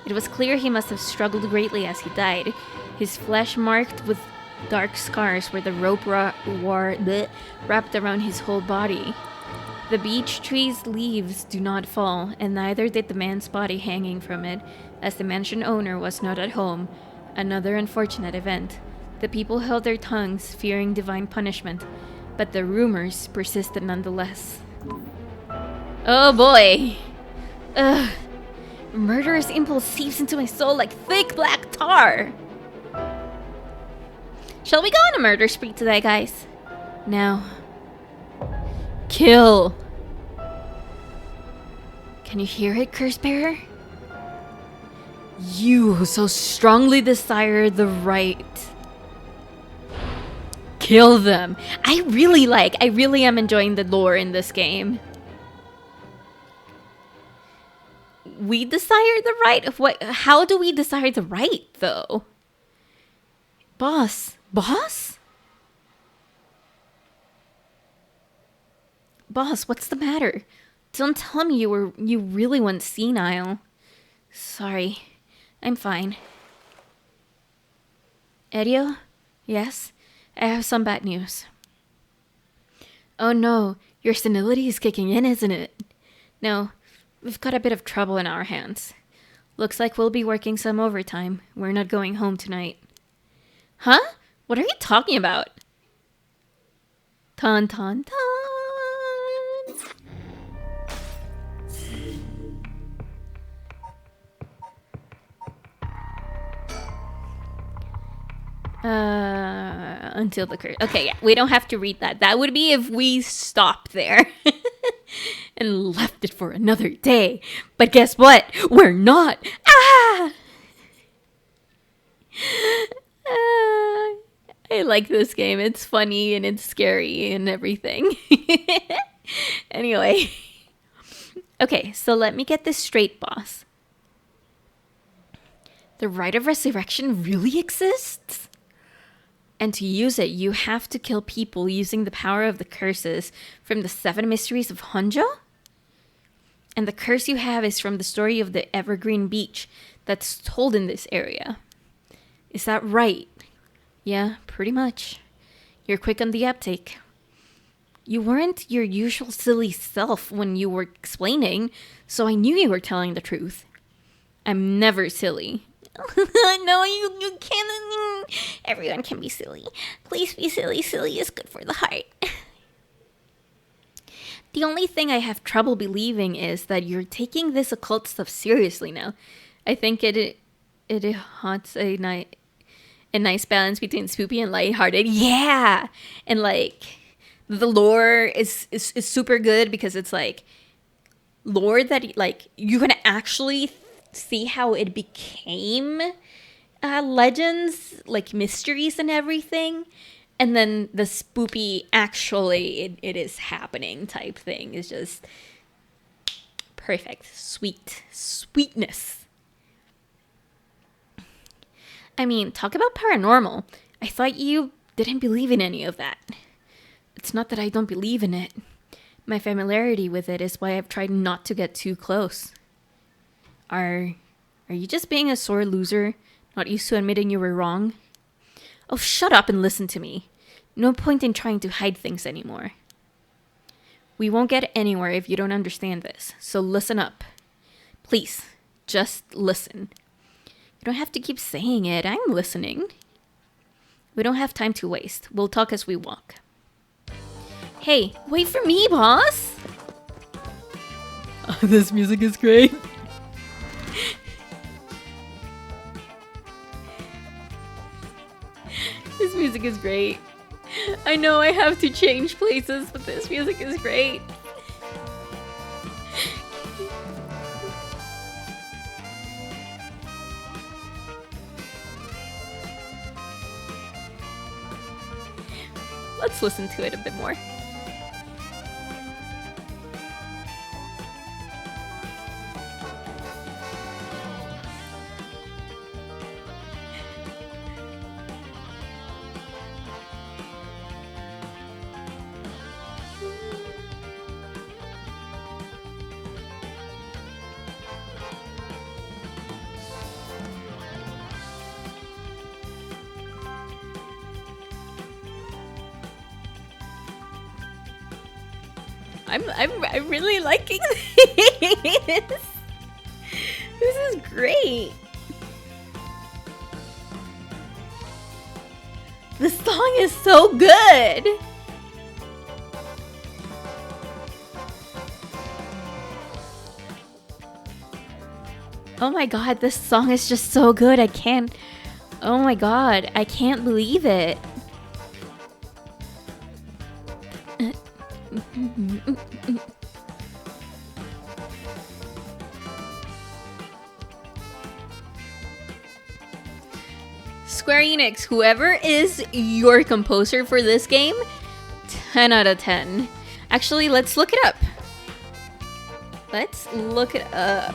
It was clear he must have struggled greatly as he died, his flesh marked with dark scars where the rope wrapped around his whole body. The beech tree's leaves do not fall, and neither did the man's body hanging from it, as the mansion owner was not at home. Another unfortunate event. The people held their tongues, fearing divine punishment, but the rumors persisted nonetheless. Oh boy! Ugh. Murderous impulse seeps into my soul like thick black tar! Shall we go on a murder spree today, guys? Now. Kill! Can you hear it, Curse Bearer? You who so strongly desire the right. Kill them! I really am enjoying the lore in this game. We desire the right of what? How do we desire the right, though? Boss? Boss, what's the matter? Don't tell me you really went senile. Sorry, I'm fine. Erio? Yes? I have some bad news. Oh no, your senility is kicking in, isn't it? No, we've got a bit of trouble in our hands. Looks like we'll be working some overtime. We're not going home tonight. Huh? What are you talking about? Ton ton ton! Until the curse. Okay, yeah, we don't have to read that. That would be if we stopped there and left it for another day. But guess what? We're not. I like this game. It's funny and it's scary and everything. Anyway. Okay, so let me get this straight, boss. The rite of resurrection really exists? And to use it, you have to kill people using the power of the curses from the 7 mysteries of Honjo? And the curse you have is from the story of the Evergreen Beach that's told in this area. Is that right? Yeah, pretty much. You're quick on the uptake. You weren't your usual silly self when you were explaining, so I knew you were telling the truth. I'm never silly. No, you can't. Everyone can be silly. Please be silly. Silly is good for the heart. The only thing I have trouble believing is that you're taking this occult stuff seriously now. I think it haunts a night. a nice balance between spoopy and lighthearted. Yeah, and like the lore is super good because it's like lore that like you can actually see how it became legends, like mysteries and everything. And then the spoopy actually it is happening type thing is just perfect. Sweetness. I mean, talk about paranormal. I thought you didn't believe in any of that. It's not that I don't believe in it. My familiarity with it is why I've tried not to get too close. Are you just being a sore loser, not used to admitting you were wrong? Oh, shut up and listen to me. No point in trying to hide things anymore. We won't get anywhere if you don't understand this, so listen up. Please, just listen. You don't have to keep saying it, I'm listening. We don't have time to waste. We'll talk as we walk. Hey, wait for me, boss! This music is great. This music is great. I know I have to change places, but this music is great. Let's listen to it a bit more. I'm really liking this. This is great. The song is so good. Oh my god, this song is just so good. Oh my god, I can't believe it. Square Enix, whoever is your composer for this game, 10 out of 10. Actually, let's look it up. Let's look it up.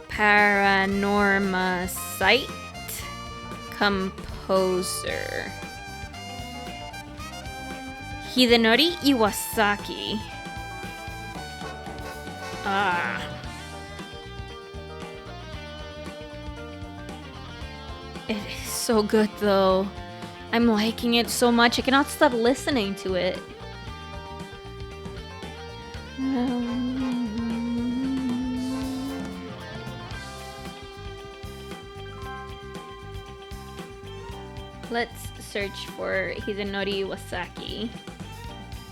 Paranormasight composer Hidenori Iwasaki. It is so good though. I'm liking it so much. I cannot stop listening to it. Let's search for Hidenori Iwasaki.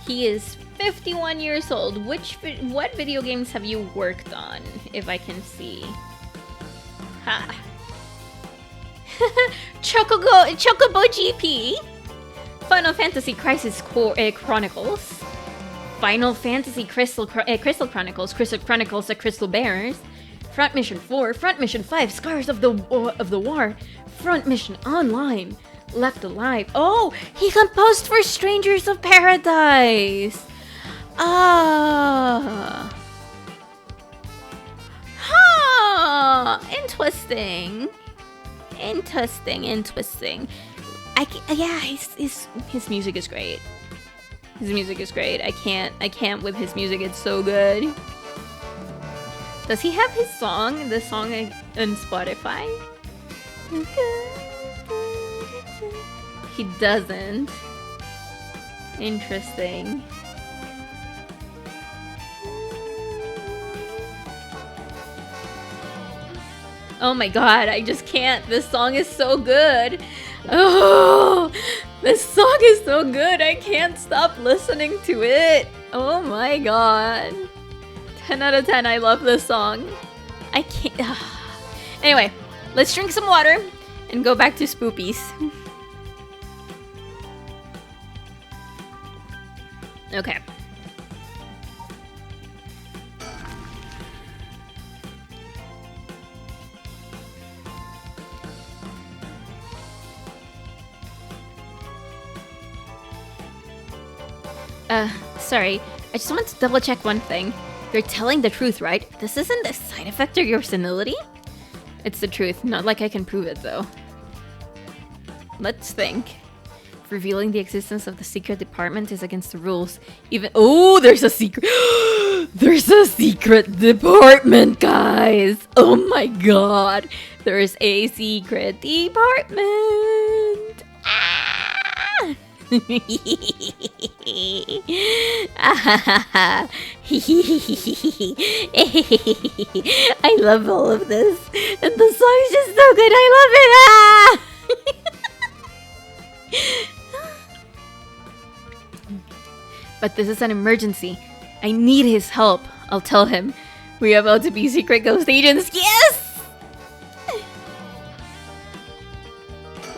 He is 51 years old. What video games have you worked on, if I can see? Ha! Chocobo GP! Final Fantasy Crisis Chronicles. Final Fantasy Crystal Chronicles. Crystal Chronicles The Crystal Bearers. Front Mission 4. Front Mission 5. Scars of the War. Front Mission Online. Left Alive. Oh, he composed for Strangers of Paradise. Interesting. Yeah, his music is great. His music is great. I can't with his music. It's so good. Does he have his song? The song on Spotify? He doesn't. Interesting. Oh my god, I just can't. This song is so good. Oh, this song is so good. I can't stop listening to it. Oh my god. 10 out of 10. I love this song. I can't. Anyway, let's drink some water and go back to spoopies. Okay. Sorry. I just want to double check one thing. You're telling the truth, right? This isn't a side effect of your senility? It's the truth, not like I can prove it, though. Let's think. Revealing the existence of the secret department is against the rules. Even— oh, there's a secret— there's a secret department, guys! Oh my god! There's a secret department! Ah! I love all of this. And the song is just so good. I love it! Ah! But this is an emergency. I need his help. I'll tell him. We are about to be secret ghost agents. Yes!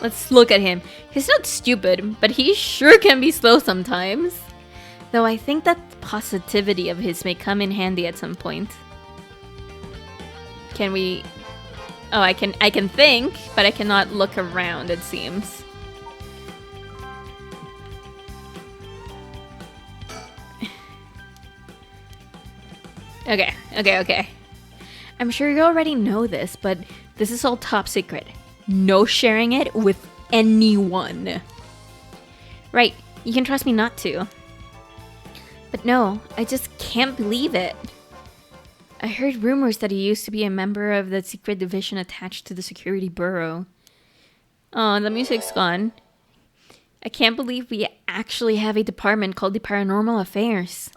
Let's look at him. He's not stupid, but he sure can be slow sometimes. Though I think that positivity of his may come in handy at some point. Can we... oh, I can think, but I cannot look around, it seems. Okay. I'm sure you already know this, but this is all top secret. No sharing it with anyone. Right, you can trust me not to. But no, I just can't believe it. I heard rumors that he used to be a member of the secret division attached to the security bureau. Oh, the music's gone. I can't believe we actually have a department called the Paranormal Affairs.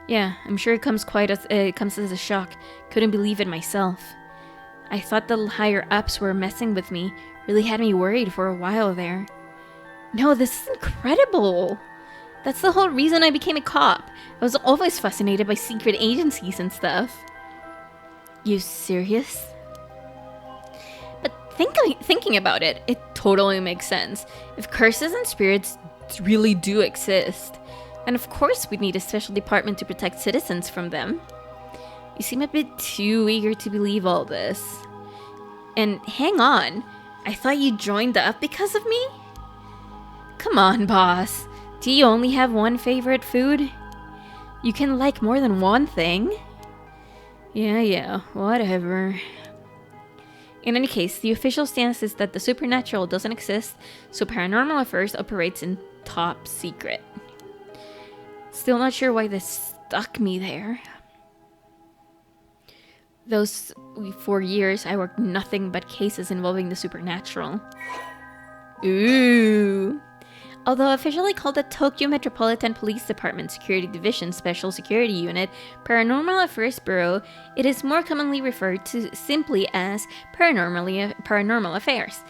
Yeah, I'm sure it comes as a shock. Couldn't believe it myself. I thought the higher ups were messing with me. Really had me worried for a while there. No, this is incredible. That's the whole reason I became a cop. I was always fascinated by secret agencies and stuff. You serious? But thinking about it, it totally makes sense. If curses and spirits really do exist, and of course we'd need a special department to protect citizens from them. You seem a bit too eager to believe all this. And hang on, I thought you joined up because of me? Come on, boss. Do you only have one favorite food? You can like more than one thing. Yeah, whatever. In any case, the official stance is that the supernatural doesn't exist, so Paranormal Affairs operates in top secret. Still not sure why this stuck me there. Those 4 years, I worked nothing but cases involving the supernatural. Ooh. Although officially called the Tokyo Metropolitan Police Department Security Division Special Security Unit, Paranormal Affairs Bureau, it is more commonly referred to simply as Paranormal Affairs.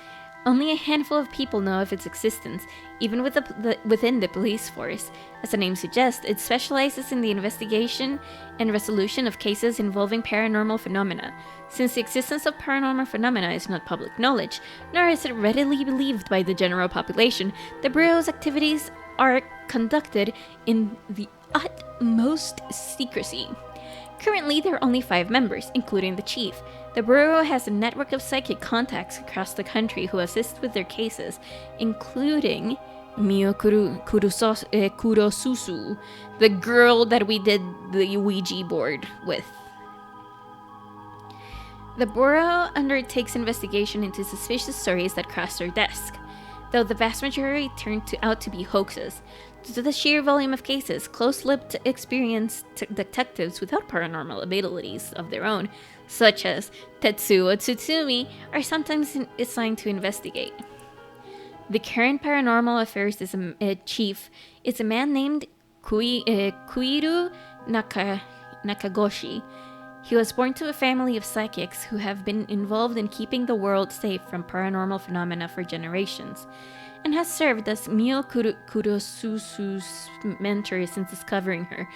Only a handful of people know of its existence, even within the police force. As the name suggests, it specializes in the investigation and resolution of cases involving paranormal phenomena. Since the existence of paranormal phenomena is not public knowledge, nor is it readily believed by the general population, the Bureau's activities are conducted in the utmost secrecy. Currently, there are only 5 members, including the chief. The Bureau has a network of psychic contacts across the country who assist with their cases, including Mio Kurosusu, the girl that we did the Ouija board with. The Bureau undertakes investigation into suspicious stories that cross their desk, though the vast majority turn out to be hoaxes. Due to the sheer volume of cases, close-lipped, experienced detectives without paranormal abilities of their own, such as Tetsuo Tsutsumi, are sometimes assigned to investigate. The current Paranormal Affairs chief is a man named Kuiru Nakagoshi. He was born to a family of psychics who have been involved in keeping the world safe from paranormal phenomena for generations, and has served as Mio Kurosusu's mentor since discovering her.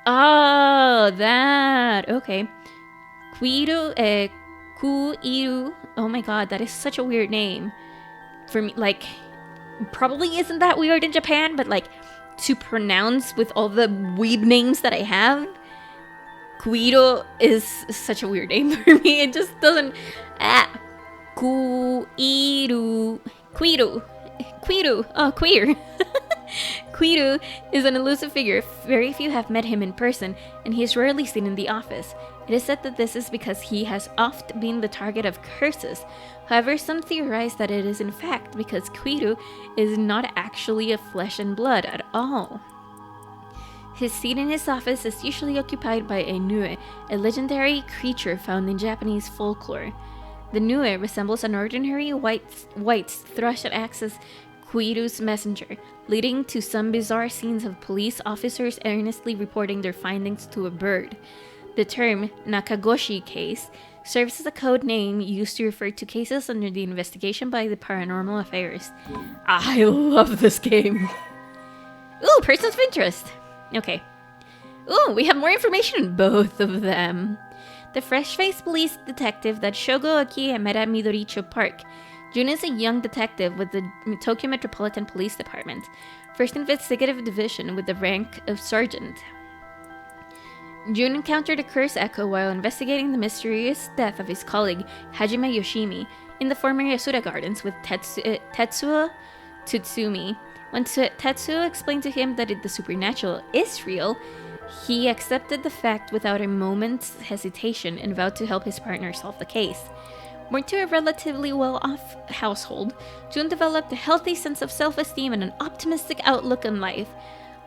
Oh, that. Okay. Kuiru. Oh my god, that is such a weird name. For me, like, probably isn't that weird in Japan, but like, to pronounce with all the weeb names that I have, Kuiru is such a weird name for me. It just doesn't. Kuiru. Oh, queer. Quiru is an elusive figure. Very few have met him in person, and he is rarely seen in the office. It is said that this is because he has oft been the target of curses. However, some theorize that it is in fact because Quiru is not actually of flesh and blood at all. His seat in his office is usually occupied by a nue, a legendary creature found in Japanese folklore. The nue resembles an ordinary white thrush that acts as Quiru's messenger, leading to some bizarre scenes of police officers earnestly reporting their findings to a bird. The term Nakagoshi case serves as a code name used to refer to cases under the investigation by the Paranormal Affairs. I love this game. Ooh, persons of interest. Okay. Ooh, we have more information on both of them. The fresh-faced police detective that Shogo Akiemera Midoricho Park. Jun is a young detective with the Tokyo Metropolitan Police Department, 1st Investigative Division with the rank of sergeant. Jun encountered a curse echo while investigating the mysterious death of his colleague Hajime Yoshimi in the former Yasuda Gardens with Tetsuo Tsutsumi. When Tetsuo explained to him that the supernatural is real, he accepted the fact without a moment's hesitation and vowed to help his partner solve the case. Born to a relatively well-off household, Jun developed a healthy sense of self-esteem and an optimistic outlook on life.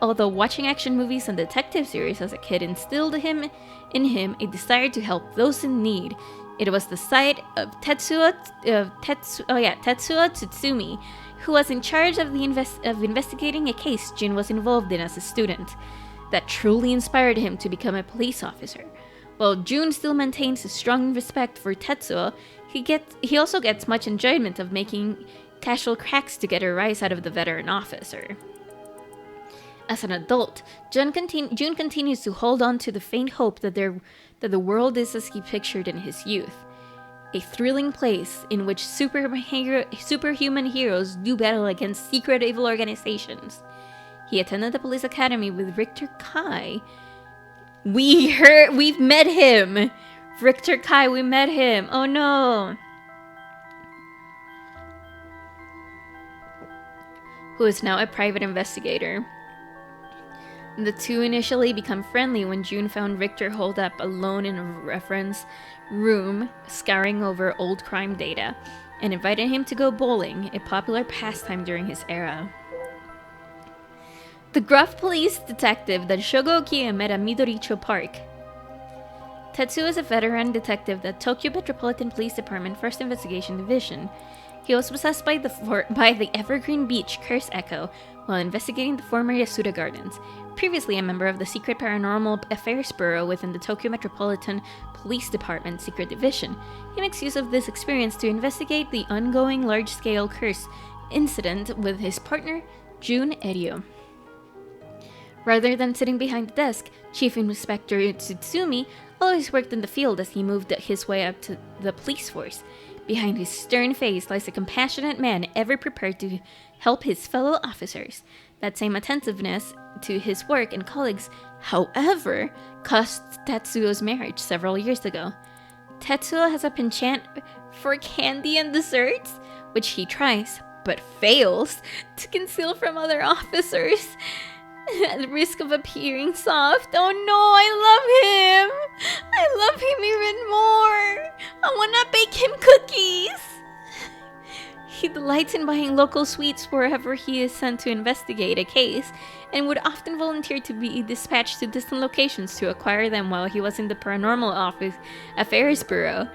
Although watching action movies and detective series as a kid instilled in him a desire to help those in need, it was the sight of Tetsuo Tsutsumi, who was in charge of investigating a case Jun was involved in as a student, that truly inspired him to become a police officer. While Jun still maintains a strong respect for Tetsuo, he also gets much enjoyment of making casual cracks to get a rise out of the veteran officer. As an adult, Jun continues to hold on to the faint hope that the world is as he pictured in his youth. A thrilling place in which superhuman heroes do battle against secret evil organizations. He attended the police academy with Richter Kai. We've met him! Richter Kai, we met him! Oh no! Who is now a private investigator. The two initially become friendly when Jun found Richter holed up alone in a reference room, scouring over old crime data, and invited him to go bowling, a popular pastime during his era. The gruff police detective that Shogo met at Midoricho Park. Tetsuo is a veteran detective at Tokyo Metropolitan Police Department 1st Investigation Division. He was possessed by the Evergreen Beach Curse Echo while investigating the former Yasuda Gardens, previously a member of the Secret Paranormal Affairs Bureau within the Tokyo Metropolitan Police Department Secret Division. He makes use of this experience to investigate the ongoing large-scale curse incident with his partner, Jun Eryo. Rather than sitting behind the desk, Chief Inspector Tsutsumi always worked in the field as he moved his way up to the police force. Behind his stern face lies a compassionate man ever prepared to help his fellow officers. That same attentiveness to his work and colleagues, however, cost Tetsuo's marriage several years ago. Tetsuo has a penchant for candy and desserts, which he tries, but fails, to conceal from other officers. At the risk of appearing soft. Oh no, I love him! I love him even more! I wanna bake him cookies! He delights in buying local sweets wherever he is sent to investigate a case, and would often volunteer to be dispatched to distant locations to acquire them while he was in the Paranormal Affairs Bureau.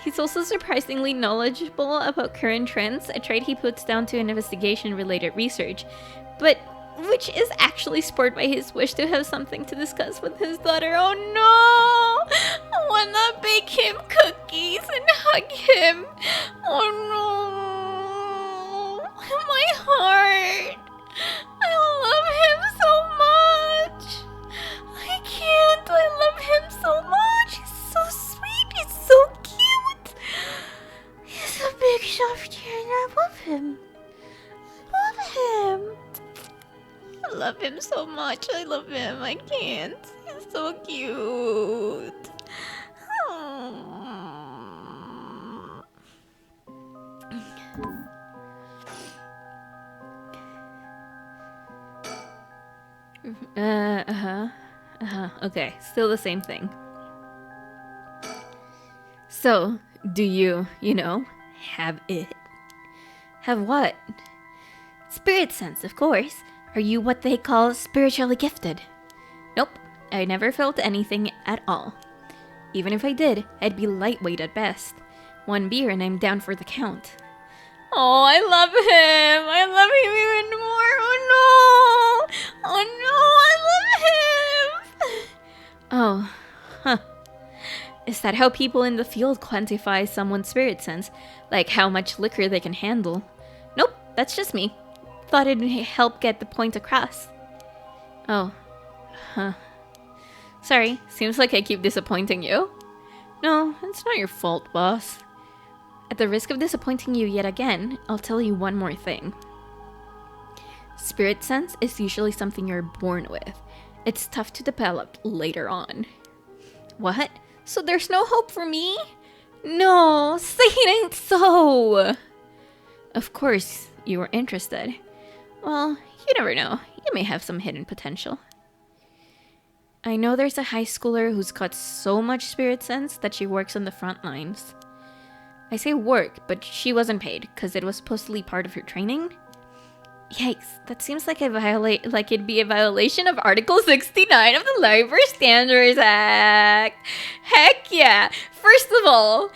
He's also surprisingly knowledgeable about current trends, a trait he puts down to investigation-related research, but which is actually spurred by his wish to have something to discuss with his daughter. Oh no! I wanna bake him cookies and hug him. Oh no! My heart! I love him so much! I can't! I love him so much! He's so sweet! love him so much. I love him. I can't. He's so cute. Okay, still the same thing. So, do you have it? Have what? Spirit sense, of course. Are you what they call spiritually gifted? Nope, I never felt anything at all. Even if I did, I'd be lightweight at best. 1 beer and I'm down for the count. Oh, I love him! I love him even more! Oh no! Oh no, I love him! Oh, huh. Is that how people in the field quantify someone's spirit sense? Like how much liquor they can handle? Nope, that's just me. Thought it'd help get the point across. Oh, huh. Sorry, seems like I keep disappointing you. No, it's not your fault, boss. At the risk of disappointing you yet again, I'll tell you one more thing. Spirit sense is usually something you're born with. It's tough to develop later on. What? So there's no hope for me? No, say it ain't so! Of course, you were interested. Well, you never know. You may have some hidden potential. I know there's a high schooler who's got so much spirit sense that she works on the front lines. I say work, but she wasn't paid, because it was supposedly part of her training. Yikes, that seems like it'd be a violation of Article 69 of the Library Standards Act. Heck yeah! First of all,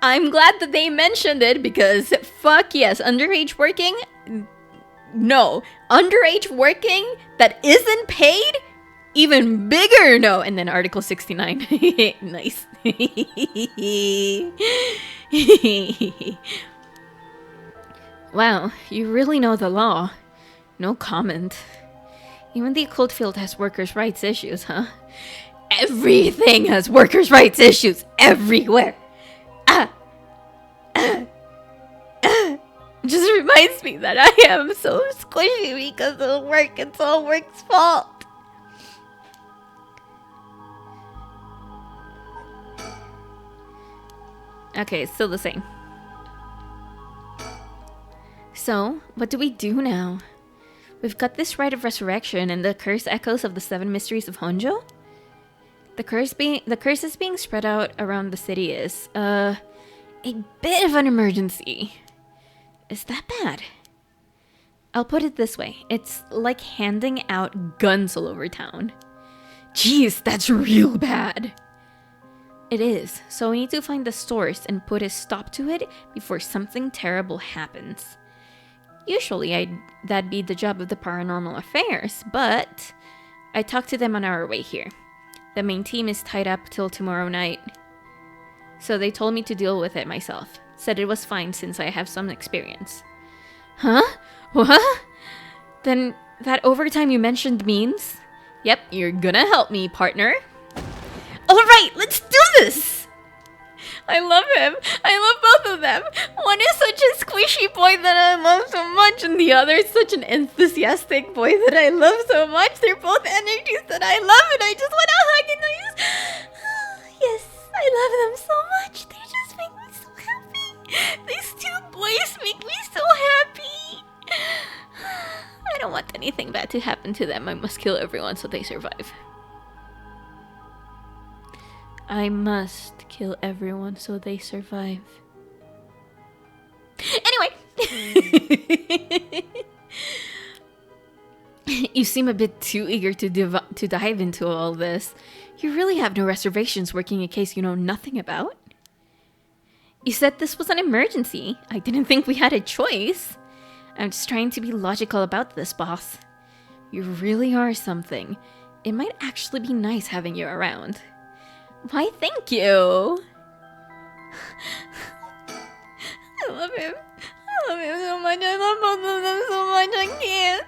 I'm glad that they mentioned it, because fuck yes, underage working? No. Underage working that isn't paid? Even bigger no! And then Article 69. Nice. Wow, you really know the law. No comment. Even the occult field has workers' rights issues, huh? Everything has workers' rights issues everywhere. Just reminds me that I am so squishy because of work. It's all work's fault. Okay, it's still the same. So, what do we do now? We've got this rite of resurrection and the curse echoes of the 7 mysteries of Honjo? The curse is being spread out around the city is, a bit of an emergency. Is that bad? I'll put it this way. It's like handing out guns all over town. Jeez, that's real bad. It is, so we need to find the source and put a stop to it before something terrible happens. Usually, that'd be the job of the Paranormal Affairs, but I talked to them on our way here. The main team is tied up till tomorrow night, so they told me to deal with it myself. Said it was fine since I have some experience. Huh? What? Then that overtime you mentioned means? Yep, you're gonna help me, partner. Alright, let's do this! I love him. I love both of them. One is such a squishy boy that I love so much, and the other is such an enthusiastic boy that I love so much. They're both energies that I love, and I just want to hug and yes, I love them so much. They just make me so happy. These 2 boys make me so happy. I don't want anything bad to happen to them. I must kill everyone so they survive. I must kill everyone so they survive. Anyway! You seem a bit too eager to dive into all this. You really have no reservations working a case you know nothing about? You said this was an emergency. I didn't think we had a choice. I'm just trying to be logical about this, boss. You really are something. It might actually be nice having you around. Why, thank you. I love him. I love him so much. I love both of them so much. I can't.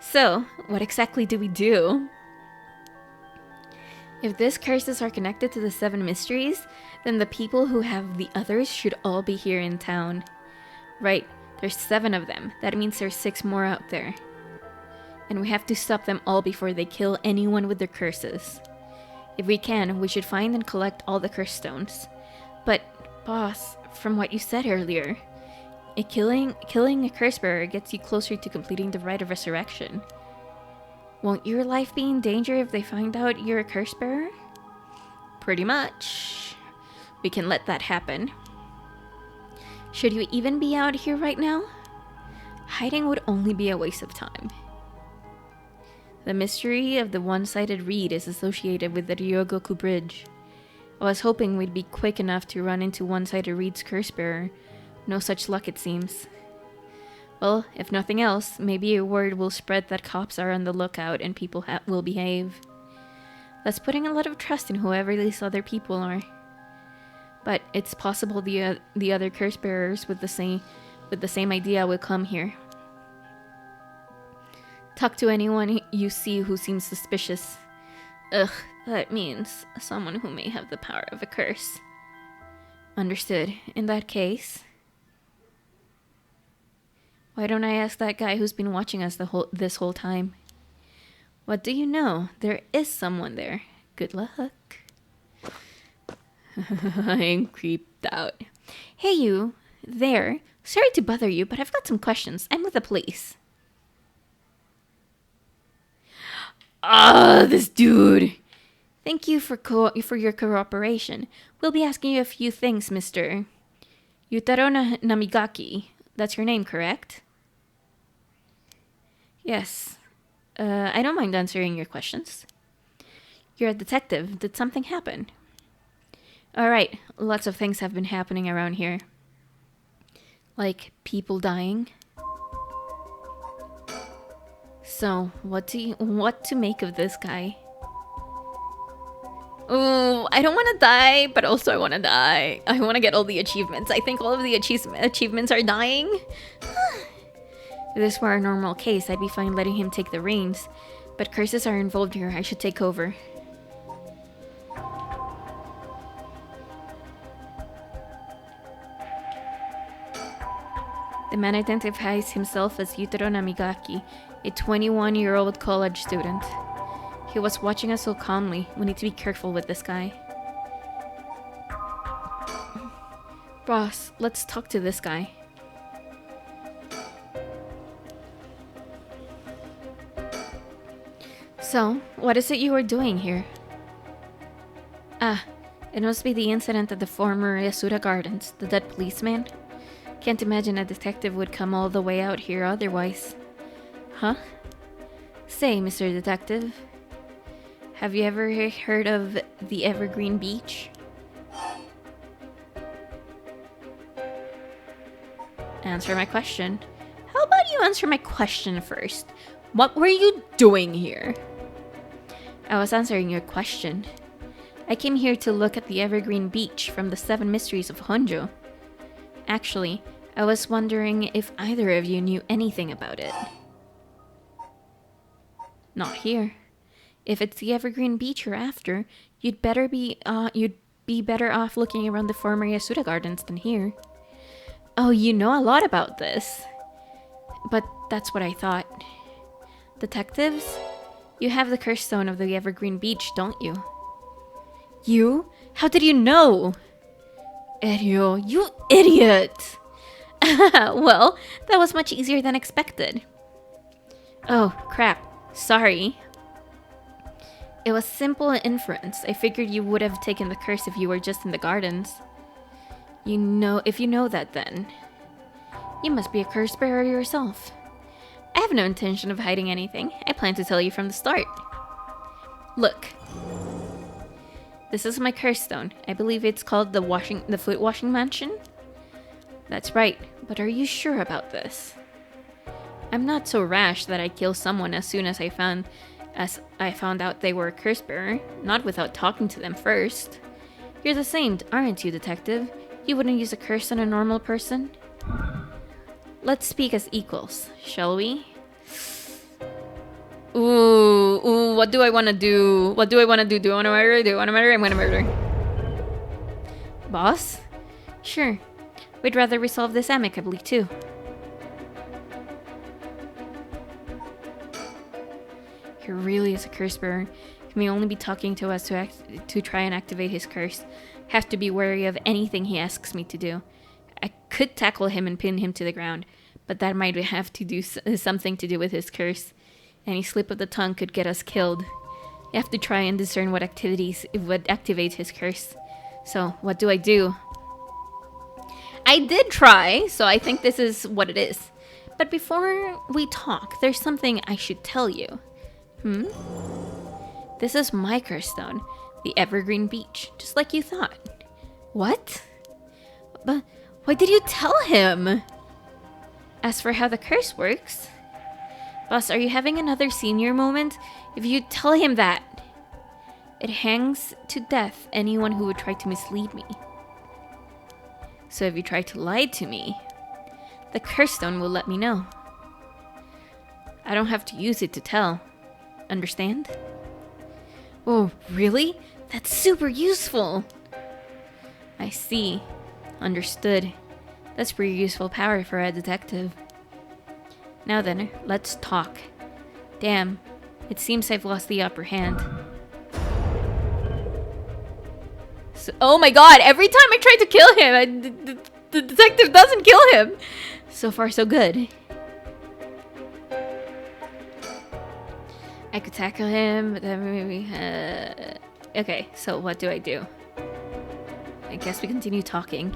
So, what exactly do we do? If these curses are connected to the 7 mysteries, then the people who have the others should all be here in town. Right, there's 7 of them. That means there's 6 more out there. And we have to stop them all before they kill anyone with their curses. If we can, we should find and collect all the curse stones. But, boss, from what you said earlier, killing a curse bearer gets you closer to completing the rite of resurrection. Won't your life be in danger if they find out you're a curse bearer? Pretty much. We can let that happen. Should you even be out here right now? Hiding would only be a waste of time. The mystery of the one-sided reed is associated with the Ryogoku Bridge. I was hoping we'd be quick enough to run into one-sided reed's curse bearer. No such luck, it seems. Well, if nothing else, maybe a word will spread that cops are on the lookout and people will behave. That's putting a lot of trust in whoever these other people are. But it's possible the other curse bearers with the same idea will come here. Talk to anyone you see who seems suspicious. Ugh, that means someone who may have the power of a curse. Understood. In that case, why don't I ask that guy who's been watching us this whole time? What do you know? There is someone there. Good luck. I'm creeped out. Hey you, there. Sorry to bother you, but I've got some questions. I'm with the police. This dude. Thank you for your cooperation. We'll be asking you a few things, Mr. Yutaro Namigaki. That's your name, correct? Yes. I don't mind answering your questions. You're a detective. Did something happen? Alright, lots of things have been happening around here. Like people dying. So, what to make of this guy? Oh, I don't want to die, but also I want to die. I want to get all the achievements. I think all of the achievements are dying. If this were a normal case, I'd be fine letting him take the reins. But curses are involved here. I should take over. The man identifies himself as Yutaro Namigaki, a 21-year-old college student. He was watching us so calmly. We need to be careful with this guy. Boss, let's talk to this guy. So, what is it you were doing here? Ah, it must be the incident at the former Yasuda Gardens, the dead policeman. Can't imagine a detective would come all the way out here otherwise. Huh? Say, Mr. Detective, have you ever heard of the Evergreen Beach? Answer my question. How about you answer my question first? What were you doing here? I was answering your question. I came here to look at the Evergreen Beach from the 7 Mysteries of Honjo. Actually, I was wondering if either of you knew anything about it. Not here. If it's the Evergreen Beach you're after, you'd be better off looking around the former Yasuda Gardens than here. Oh, you know a lot about this. But that's what I thought. Detectives? You have the curse stone of the Evergreen Beach, don't you? You? How did you know? Erio, you idiot! Well, that was much easier than expected. Oh, crap. Sorry. It was simple inference. I figured you would have taken the curse if you were just in the gardens. If you know that, then you must be a curse bearer yourself. I have no intention of hiding anything. I plan to tell you from the start. Look. This is my curse stone. I believe it's called the foot washing mansion. That's right, but are you sure about this? I'm not so rash that I'd kill someone as soon as I found out they were a curse bearer, not without talking to them first. You're the same, aren't you, detective? You wouldn't use a curse on a normal person? Let's speak as equals, shall we? Ooh, what do I want to do? What do I want to do? Do I want to murder? Do I want to murder? I'm going to murder. Boss? Sure. We'd rather resolve this amicably, too. He really is a curse bearer. He may only be talking to us to try and activate his curse. Have to be wary of anything he asks me to do. I could tackle him and pin him to the ground, but that might have to do something to do with his curse. Any slip of the tongue could get us killed. You have to try and discern what activates his curse. So, what do I do? I did try, so I think this is what it is. But before we talk, there's something I should tell you. This is my curse stone, the Evergreen Beach, just like you thought. What? But why did you tell him? As for how the curse works... Boss, are you having another senior moment? If you tell him that... It hangs to death anyone who would try to mislead me. So if you try to lie to me, the curse stone will let me know. I don't have to use it to tell. Understand? Oh, really? That's super useful! I see. Understood. That's pretty useful power for a detective. Now then, let's talk. Damn, it seems I've lost the upper hand. So, oh my god, every time I try to kill him, the detective doesn't kill him! So far, so good. I could tackle him, but then maybe... Okay, so what do I do? I guess we continue talking.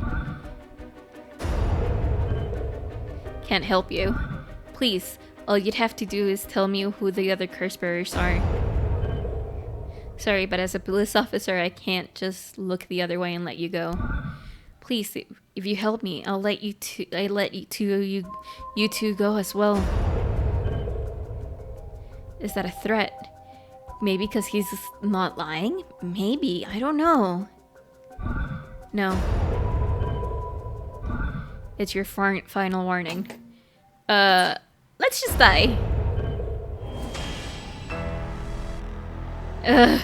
Can't help you. Please, all you'd have to do is tell me who the other curse bearers are. Sorry, but as a police officer, I can't just look the other way and let you go. Please, if you help me, I'll let you two go as well. Is that a threat? Maybe because he's not lying? Maybe, I don't know. No. It's your final warning. Let's just die. Ugh.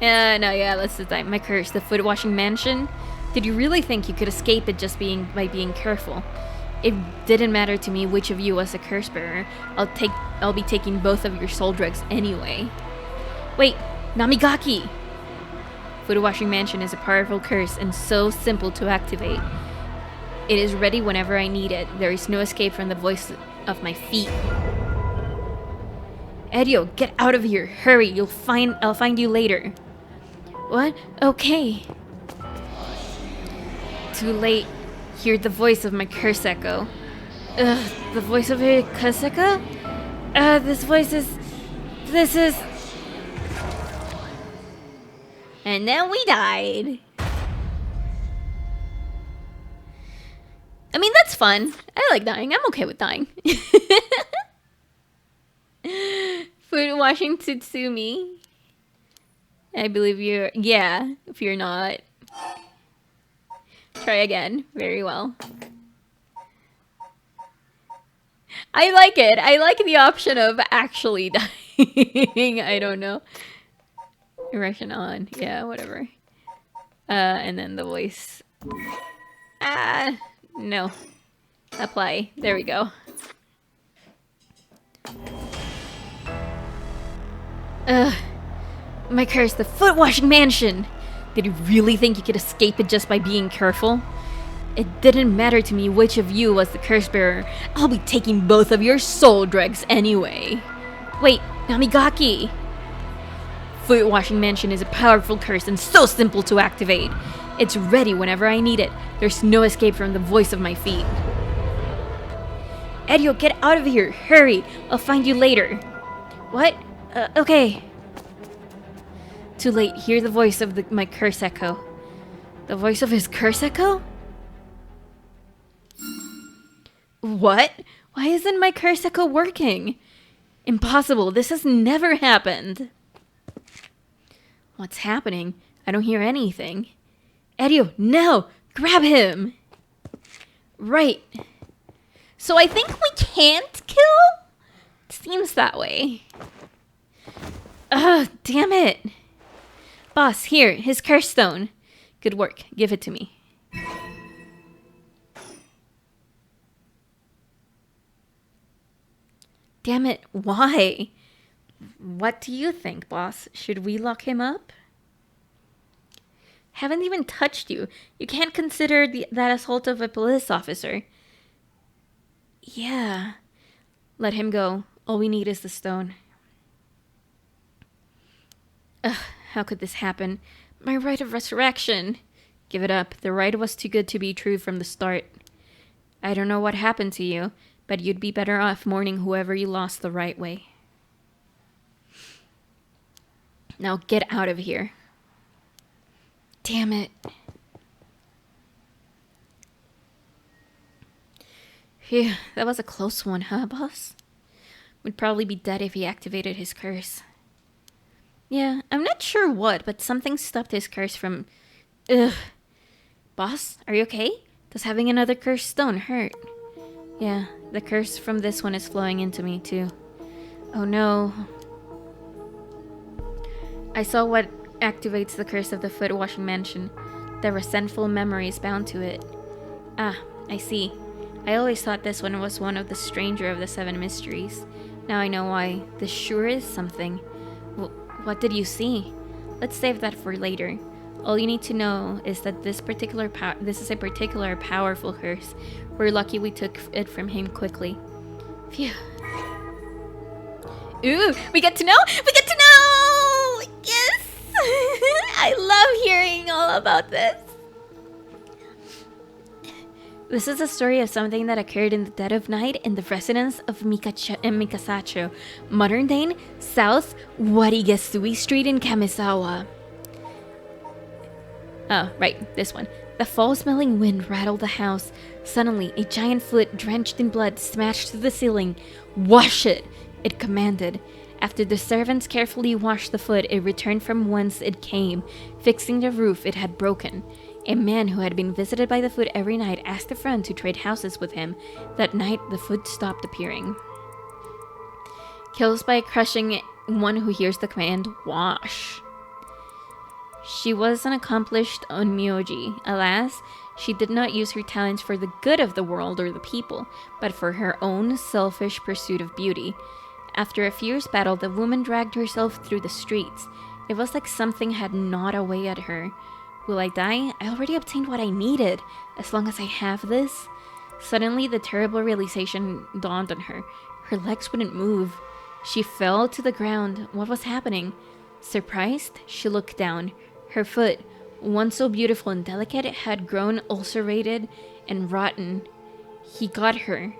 No, yeah, let's just die. My curse, the foot washing mansion. Did you really think you could escape it just by being careful? It didn't matter to me which of you was a curse bearer. I'll be taking both of your soul drugs anyway. Wait, Namigaki! Foot washing mansion is a powerful curse and so simple to activate. It is ready whenever I need it. There is no escape from the voice of my feet. Edio, get out of here! Hurry! I'll find you later. What? Okay. Too late. Hear the voice of my curse echo. Ugh, the voice of a curse echo? This is... And then we died. I mean, that's fun. I like dying. I'm okay with dying. Food washing Tsutsumi. I believe you're... Yeah, if you're not. Try again. Very well. I like it. I like the option of actually dying. I don't know. Erection on. Yeah, whatever. And then the voice. No. Apply. There we go. My curse, the foot washing mansion! Did you really think you could escape it just by being careful? It didn't matter to me which of you was the curse bearer. I'll be taking both of your soul dregs anyway. Wait, Namigaki! Foot washing mansion is a powerful curse and so simple to activate. It's ready whenever I need it. There's no escape from the voice of my feet. Edio, get out of here! Hurry! I'll find you later. What? Okay. Too late. Hear the voice of my curse echo. The voice of his curse echo? What? Why isn't my curse echo working? Impossible. This has never happened. What's happening? I don't hear anything. Edio, no! Grab him! Right. So I think we can't kill? It seems that way. Ugh, damn it. Boss, here, his curse stone. Good work. Give it to me. Damn it, why? What do you think, boss? Should we lock him up? Haven't even touched you. You can't consider that assault of a police officer. Yeah. Let him go. All we need is the stone. Ugh, how could this happen? My right of resurrection. Give it up. The right was too good to be true from the start. I don't know what happened to you, but you'd be better off mourning whoever you lost the right way. Now get out of here. Damn it. Phew, that was a close one, huh, boss? Would probably be dead if he activated his curse. Yeah, I'm not sure what, but something stopped his curse from... Ugh. Boss, are you okay? Does having another cursed stone hurt? Yeah, the curse from this one is flowing into me, too. Oh no. I saw what activates the curse of the foot-washing mansion. The resentful memories bound to it. Ah, I see. I always thought this one was one of the stranger of the 7 mysteries. Now I know why. This sure is something. What did you see? Let's save that for later. All you need to know is that this is a particular powerful curse. We're lucky we took it from him quickly. Phew. Ooh, we get to know! We get to know! Yes! I love hearing all about this. This is a story of something that occurred in the dead of night in the residence of Mikasacho, modern-day South Warigesui Street in Kamisawa. Oh, right, this one. The foul-smelling wind rattled the house. Suddenly, a giant foot drenched in blood smashed to the ceiling. "Wash it!" it commanded. After the servants carefully washed the foot, it returned from whence it came, fixing the roof it had broken. A man who had been visited by the foot every night asked a friend to trade houses with him. That night, the foot stopped appearing. Kills by crushing one who hears the command, "Wash." She was an accomplished onmyoji. Alas, she did not use her talents for the good of the world or the people, but for her own selfish pursuit of beauty. After a fierce battle, the woman dragged herself through the streets. It was like something had gnawed away at her. Will I die? I already obtained what I needed. As long as I have this. Suddenly, the terrible realization dawned on her. Her legs wouldn't move. She fell to the ground. What was happening? Surprised, she looked down. Her foot, once so beautiful and delicate, had grown ulcerated and rotten. He got her.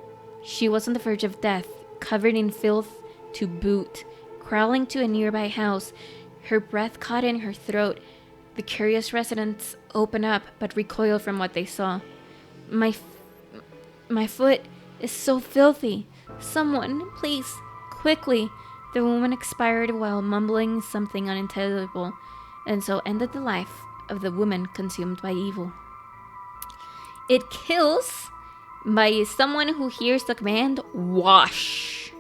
She was on the verge of death, covered in filth to boot, crawling to a nearby house. Her breath caught in her throat. The curious residents opened up, but recoiled from what they saw. My foot is so filthy. Someone, please, quickly. The woman expired while mumbling something unintelligible, and so ended the life of the woman consumed by evil. It kills by someone who hears the command, "Wash."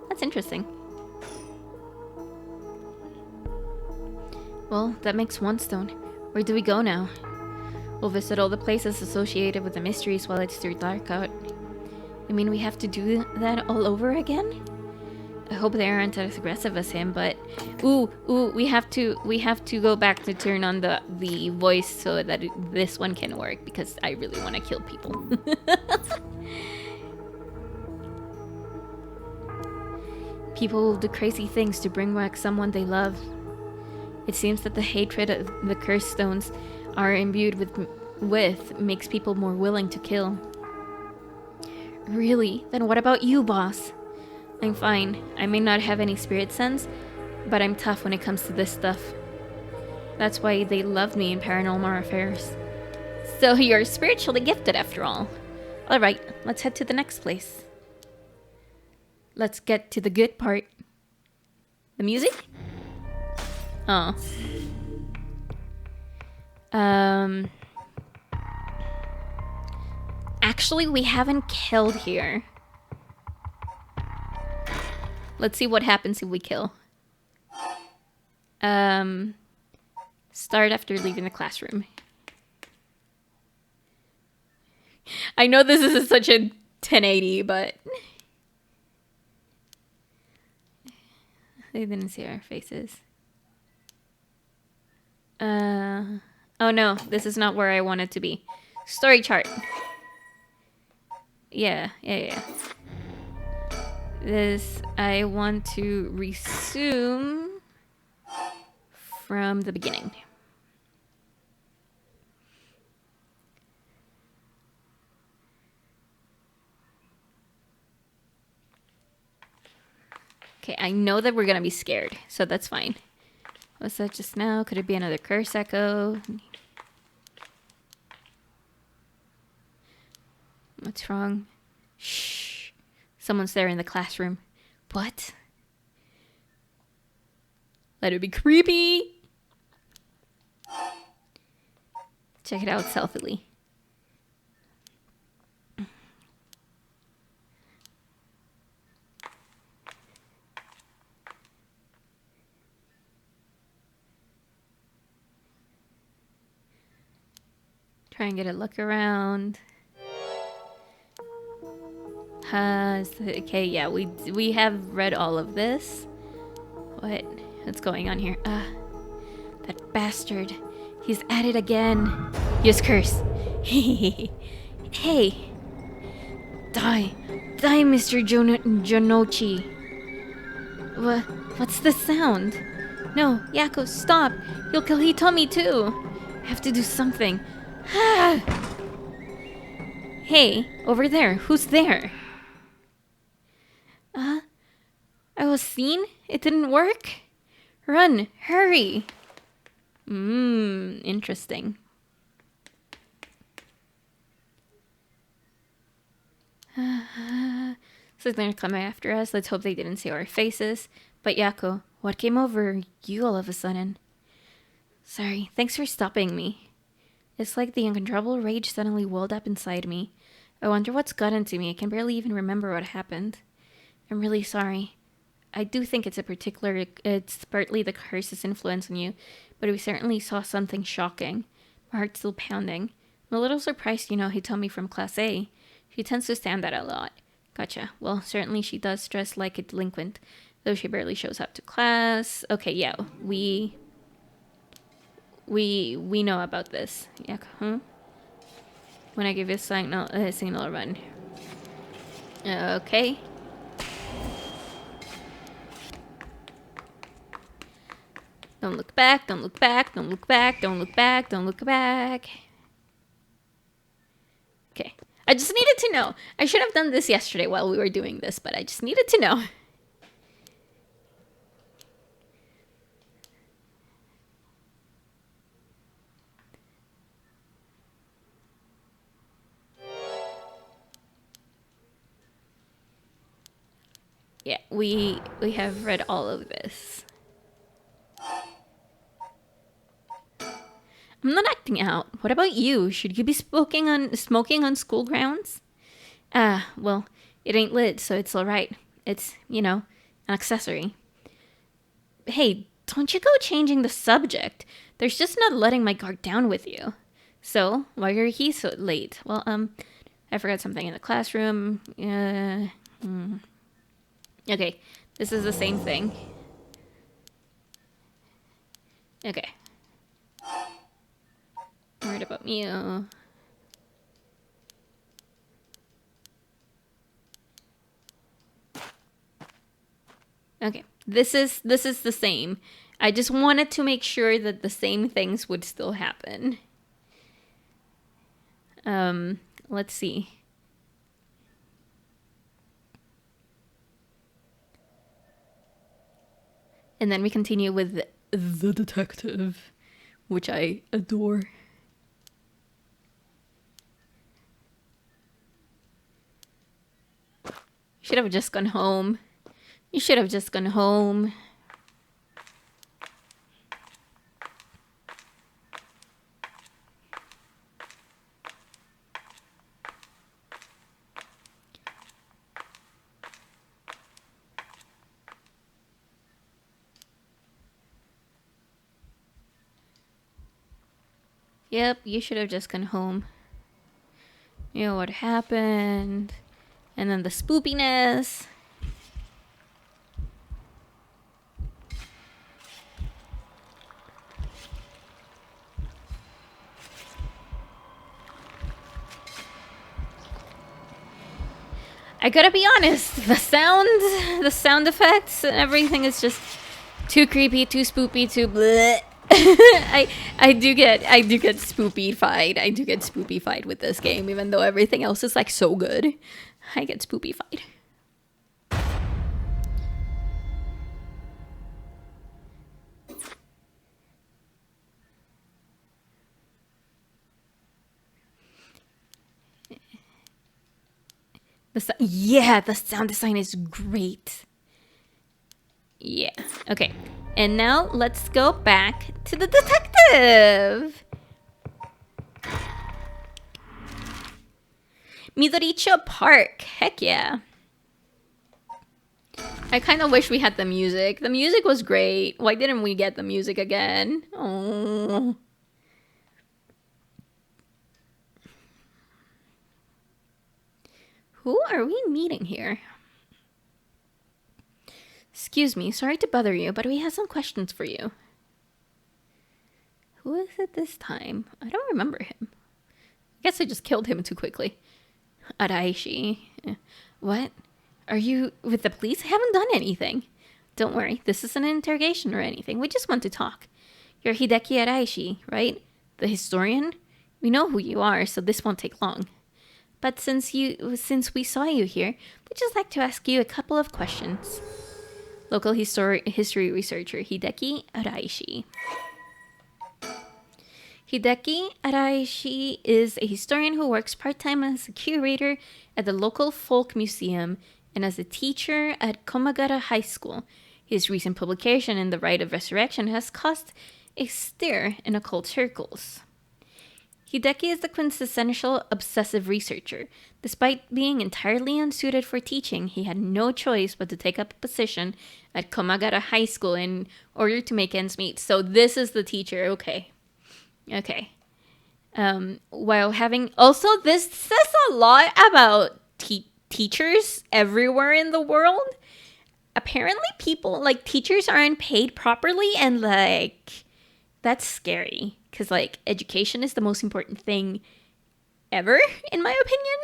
That's interesting. Well, that makes one stone. Where do we go now? We'll visit all the places associated with the mysteries while it's still dark out. You mean we have to do that all over again? I hope they aren't as aggressive as him, but... we have to go back to turn on the voice so that this one can work, because I really want to kill people. People will do crazy things to bring back someone they love. It seems that the hatred of the cursed stones are imbued with makes people more willing to kill. Really? Then what about you, boss? I'm fine. I may not have any spirit sense, but I'm tough when it comes to this stuff. That's why they love me in paranormal affairs. So you're spiritually gifted after all. Alright, let's head to the next place. Let's get to the good part. The music? Oh. Actually, we haven't killed here. Let's see what happens if we kill. Start after leaving the classroom. I know this is such a 1080, but... They didn't see our faces. Oh no, this is not where I want it to be. Story chart. Yeah. This, I want to resume from the beginning. Okay, I know that we're gonna be scared, so that's fine. What's that just now? Could it be another curse echo? What's wrong? Shh. Someone's there in the classroom. What? Let it be creepy. Check it out stealthily. Try and get a look around. Okay, yeah, we have read all of this. What's going on here? That bastard. He's at it again. Use curse. Hey. Die, Mr. Jonochi. What's the sound? No, Yako, stop. You'll kill Hitomi too. I have to do something. Hey, over there. Who's there? I was seen? It didn't work? Run, hurry. Interesting. So they're coming after us. Let's hope they didn't see our faces. But Yako, what came over you all of a sudden? Sorry, thanks for stopping me. It's like the uncontrollable rage suddenly welled up inside me. I wonder what's got into me. I can barely even remember what happened. I'm really sorry. I do think it's partly the curse's influence on you, but we certainly saw something shocking. My heart's still pounding. I'm a little surprised, he told me from Class A. She tends to stand that a lot. Gotcha. Well, certainly she does dress like a delinquent, though she barely shows up to class. Okay, yeah, we know about this. Yeah, When I give you a signal, run. Okay. Don't look back, don't look back, don't look back, don't look back, don't look back. Okay. I just needed to know. I should have done this yesterday while we were doing this, but I just needed to know. Yeah, we have read all of this. I'm not acting out. What about you? Should you be smoking on school grounds? Well, it ain't lit, so it's alright. It's, an accessory. Hey, don't you go changing the subject. There's just not letting my guard down with you. So, why are you so late? Well, I forgot something in the classroom. Okay, this is the same thing. Okay. Worried about you. Okay, this is the same. I just wanted to make sure that the same things would still happen. Let's see. And then we continue with the detective, which I adore. Should have just gone home. You should have just gone home. Yep, you should have just gone home. You know what happened. And then the spoopiness. I gotta be honest, the sound effects and everything is just too creepy, too spoopy, too bleh. I do get spoopy-fied. I do get spoopy-fied with this game, even though everything else is like so good. I get spoopy-fied. The sound design is great. Yeah. Okay. And now let's go back to the detective. Midoricho Park. Heck yeah. I kind of wish we had the music. The music was great. Why didn't we get the music again? Oh. Who are we meeting here? Excuse me, sorry to bother you, but we have some questions for you. Who is it this time? I don't remember him. I guess I just killed him too quickly. Araishi. What? Are you with the police? I haven't done anything. Don't worry, this isn't an interrogation or anything. We just want to talk. You're Hideki Araishi, right? The historian? We know who you are, so this won't take long. But since we saw you here, we'd just like to ask you a couple of questions. Local history researcher Hideki Araishi. Hideki Araishi is a historian who works part-time as a curator at the local folk museum and as a teacher at Komagara High School. His recent publication in The Rite of Resurrection has caused a stir in occult circles. Hideki is the quintessential obsessive researcher. Despite being entirely unsuited for teaching, he had no choice but to take up a position at Komagara High School in order to make ends meet. So this is the teacher, okay. While having... Also, this says a lot about teachers everywhere in the world. Apparently people, like, teachers aren't paid properly, and, like, that's scary. Because, like, education is the most important thing ever, in my opinion.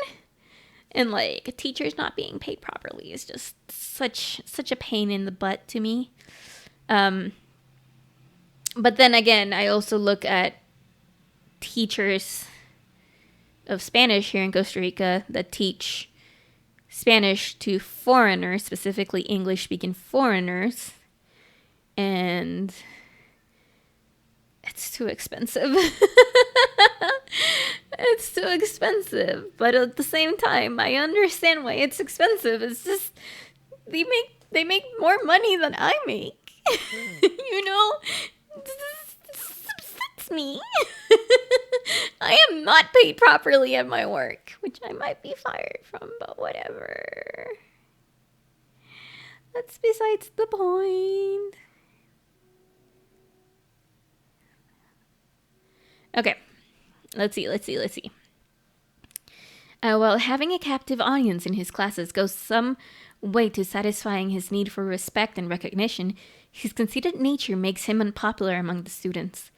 And, like, teachers not being paid properly is just such a pain in the butt to me. But then again, I also look at teachers of Spanish here in Costa Rica that teach Spanish to foreigners, specifically English-speaking foreigners. And... it's too expensive. It's too expensive. But at the same time, I understand why it's expensive. It's just they make more money than I make. You know? This upsets me. I am not paid properly at my work, which I might be fired from, but whatever. That's besides the point. Okay, let's see. While having a captive audience in his classes goes some way to satisfying his need for respect and recognition, his conceited nature makes him unpopular among the students.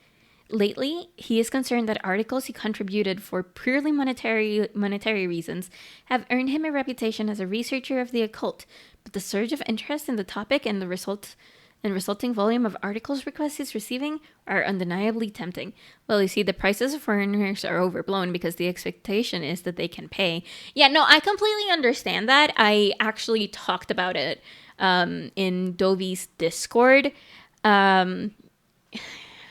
Lately, he is concerned that articles he contributed for purely monetary reasons have earned him a reputation as a researcher of the occult, but the surge of interest in the topic and the resulting volume of articles requests he's receiving are undeniably tempting. Well, you see, the prices of foreigners are overblown because the expectation is that they can pay. Yeah, no, I completely understand that. I actually talked about it in Dovi's Discord.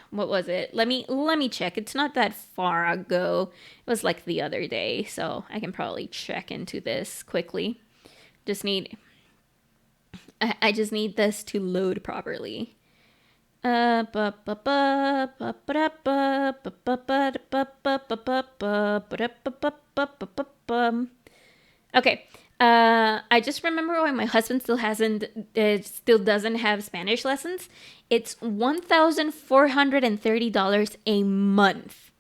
What was it? Let me check. It's not that far ago. It was like the other day, so I can probably check into this quickly. I just need this to load properly. Okay. I just remember why my husband still doesn't have Spanish lessons. It's $1,430 a month.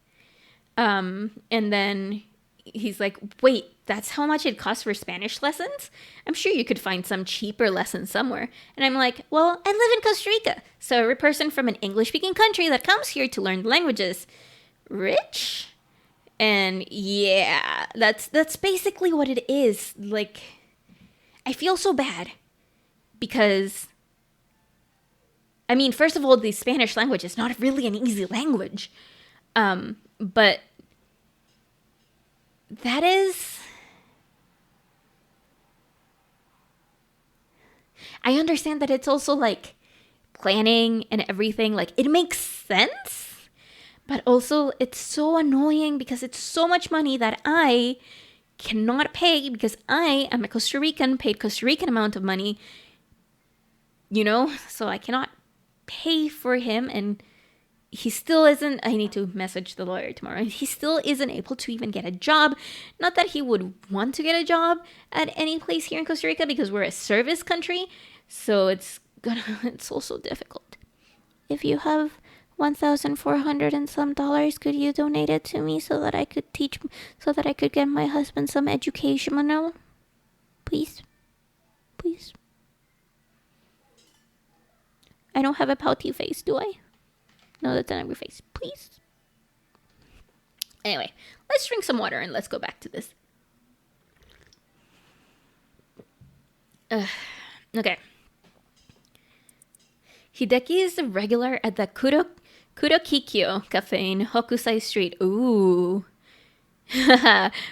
And then he's like, wait, that's how much it costs for Spanish lessons? I'm sure you could find some cheaper lessons somewhere. And I'm like, well, I live in Costa Rica, so every person from an English-speaking country that comes here to learn languages, rich? And yeah, that's basically what it is. Like, I feel so bad because, I mean, first of all, the Spanish language is not really an easy language. But that is, I understand that it's also like planning and everything. Like, it makes sense, but also it's so annoying because it's so much money that I cannot pay because I am a Costa Rican, paid Costa Rican amount of money, you know, so I cannot pay for him, and he still isn't, I need to message the lawyer tomorrow, he still isn't able to even get a job. Not that he would want to get a job at any place here in Costa Rica because we're a service country, so it's also difficult. If you have 1,400 and some dollars, could you donate it to me so that I could get my husband some education? Please. Please. I don't have a pouty face, do I? No, that's an angry face. Please. Anyway, let's drink some water and let's go back to this. Okay. Hideki is a regular at the Kurokikyo Cafe in Hokusai Street. Ooh.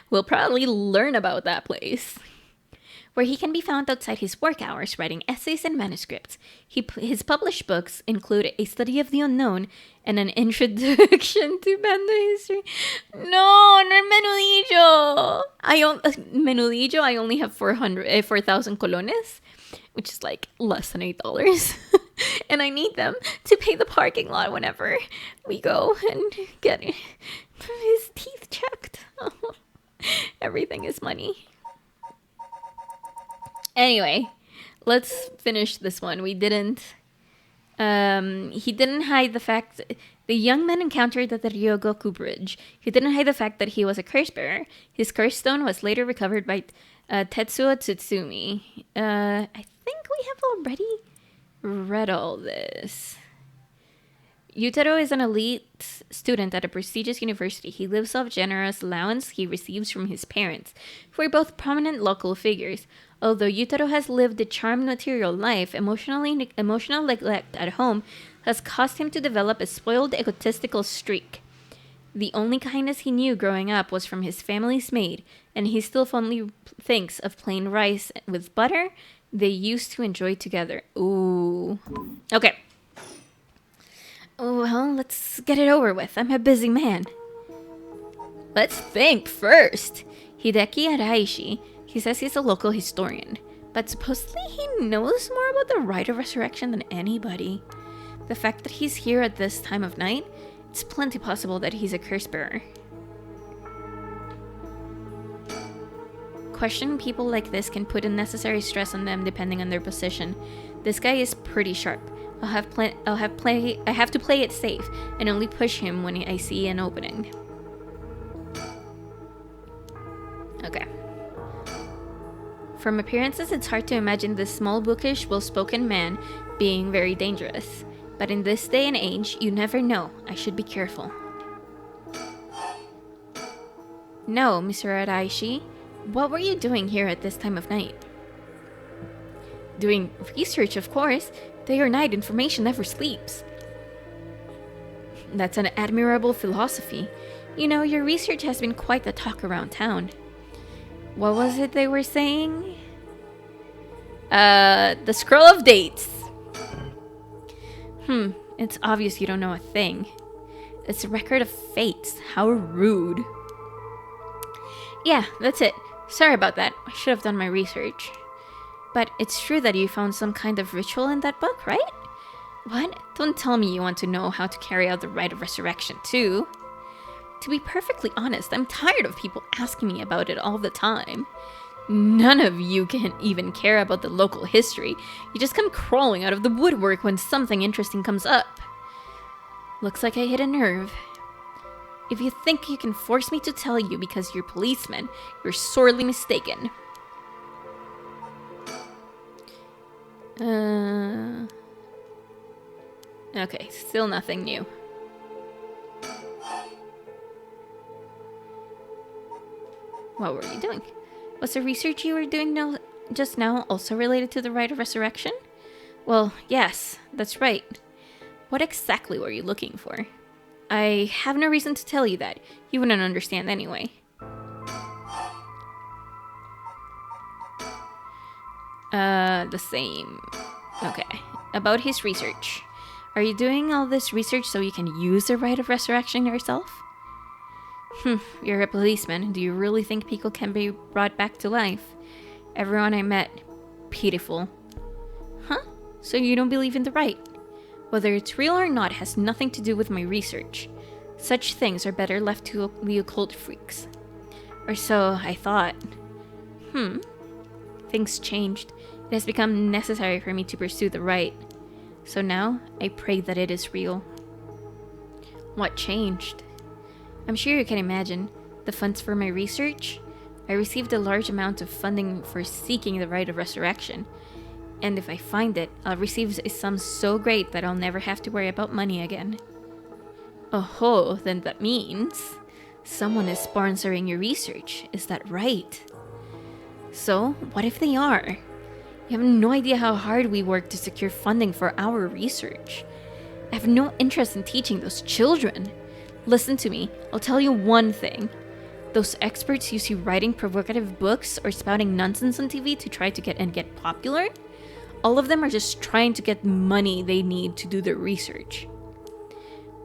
We'll probably learn about that place. Where he can be found outside his work hours writing essays and manuscripts. His published books include A Study of the Unknown and an Introduction to Banda History. No, not Menudillo. Menudillo, I only have 4,000 colones, which is like less than $8. And I need them to pay the parking lot whenever we go and get his teeth checked. Everything is money. Anyway, let's finish this one. He didn't hide the fact the young man encountered at the Ryogoku Bridge. He didn't hide the fact that he was a curse bearer. His curse stone was later recovered by Tetsuo Tsutsumi. I think we have already read all this. Yutaro is an elite student at a prestigious university. He lives off generous allowance he receives from his parents, who are both prominent local figures. Although Yutaro has lived a charmed material life, emotional neglect at home has caused him to develop a spoiled, egotistical streak. The only kindness he knew growing up was from his family's maid, and he still fondly thinks of plain rice with butter they used to enjoy together. Ooh. Okay. Oh, well, let's get it over with. I'm a busy man. Let's think first. Hideki Araishi. He says he's a local historian, but supposedly he knows more about the rite of resurrection than anybody. The fact that he's here at this time of night, it's plenty possible that he's a curse bearer. Questioning people like this can put unnecessary stress on them depending on their position. This guy is pretty sharp. I have to play it safe and only push him when I see an opening. Okay. From appearances, it's hard to imagine this small, bookish, well-spoken man being very dangerous. But in this day and age, you never know. I should be careful. No, Mr. Araishi. What were you doing here at this time of night? Doing research, of course. Day or night, information never sleeps. That's an admirable philosophy. You know, your research has been quite the talk around town. What was it they were saying? The scroll of dates. It's obvious you don't know a thing. It's a record of fates. How rude. Yeah, that's it. Sorry about that. I should have done my research. But it's true that you found some kind of ritual in that book, right? What? Don't tell me you want to know how to carry out the rite of resurrection, too. To be perfectly honest, I'm tired of people asking me about it all the time. None of you can even care about the local history. You just come crawling out of the woodwork when something interesting comes up. Looks like I hit a nerve. If you think you can force me to tell you because you're policemen, you're sorely mistaken. Okay, still nothing new. What were you doing? Was the research you were doing just now also related to the rite of resurrection? Well, yes, that's right. What exactly were you looking for? I have no reason to tell you that. You wouldn't understand anyway. The same. Okay. About his research. Are you doing all this research so you can use the rite of resurrection yourself? You're a policeman. Do you really think people can be brought back to life? Everyone I met, pitiful. Huh? So you don't believe in the rite? Whether it's real or not has nothing to do with my research. Such things are better left to the occult freaks. Or so I thought. Things changed. It has become necessary for me to pursue the rite. So now, I pray that it is real. What changed? I'm sure you can imagine. The funds for my research? I received a large amount of funding for seeking the rite of resurrection. And if I find it, I'll receive a sum so great that I'll never have to worry about money again. Oh, then that means someone is sponsoring your research. Is that right? So, what if they are? You have no idea how hard we work to secure funding for our research. I have no interest in teaching those children. Listen to me, I'll tell you one thing. Those experts you see writing provocative books or spouting nonsense on TV to try to get popular, all of them are just trying to get money they need to do their research.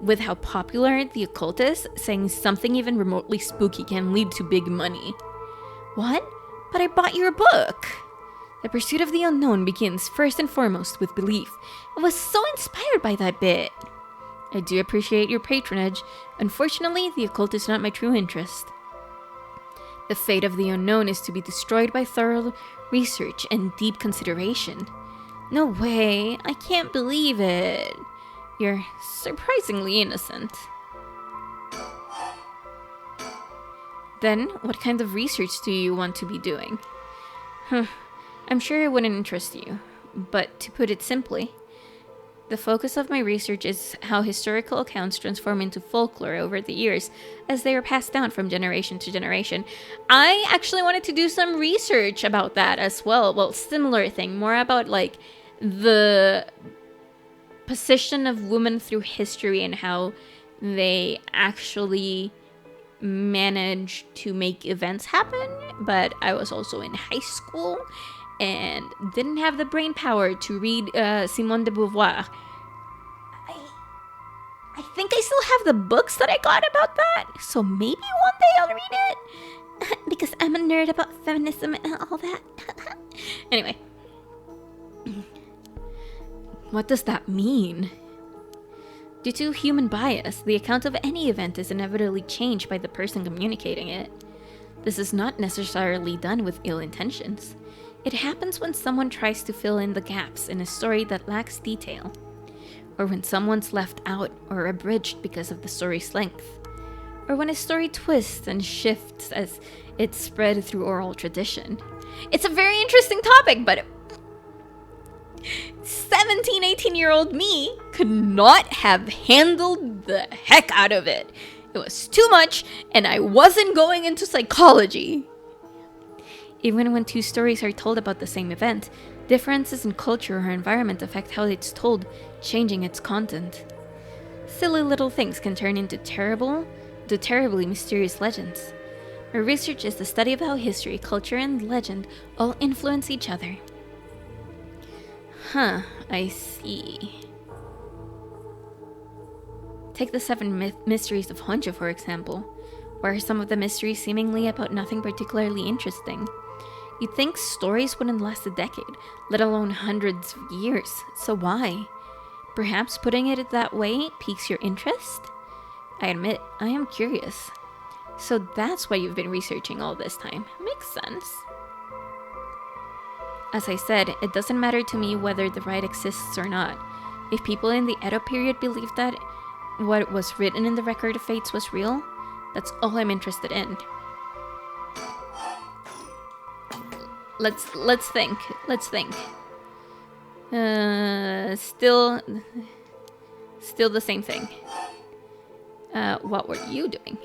With how popular the occult is, saying something even remotely spooky can lead to big money. What? But I bought your book! The pursuit of the unknown begins first and foremost with belief. I was so inspired by that bit. I do appreciate your patronage. Unfortunately, the occult is not my true interest. The fate of the unknown is to be destroyed by thorough research and deep consideration. No way, I can't believe it. You're surprisingly innocent. Then, what kind of research do you want to be doing? I'm sure it wouldn't interest you, but to put it simply, the focus of my research is how historical accounts transform into folklore over the years as they are passed down from generation to generation. I actually wanted to do some research about that as well. Well, similar thing, more about like the position of women through history and how they actually manage to make events happen. But I was also in high school and didn't have the brain power to read Simone de Beauvoir. I think I still have the books that I got about that, so maybe one day I'll read it. Because I'm a nerd about feminism and all that. Anyway. What does that mean? Due to human bias, the account of any event is inevitably changed by the person communicating it. This is not necessarily done with ill intentions. It happens when someone tries to fill in the gaps in a story that lacks detail, or when someone's left out or abridged because of the story's length, or when a story twists and shifts as it's spread through oral tradition. It's a very interesting topic, but 17, 18-year-old me could not have handled the heck out of it. It was too much, and I wasn't going into psychology. Even when two stories are told about the same event, differences in culture or environment affect how it's told, changing its content. Silly little things can turn into terribly mysterious legends. My research is the study of how history, culture, and legend all influence each other. Huh, I see. Take the 7 mysteries of Honjo, for example. Why are some of the mysteries seemingly about nothing particularly interesting? You'd think stories wouldn't last a decade, let alone hundreds of years, so why? Perhaps putting it that way piques your interest? I admit, I am curious. So that's why you've been researching all this time. Makes sense. As I said, it doesn't matter to me whether the rite exists or not. If people in the Edo period believed that what was written in the Record of Fates was real, that's all I'm interested in. Let's think. Still the same thing. What were you doing?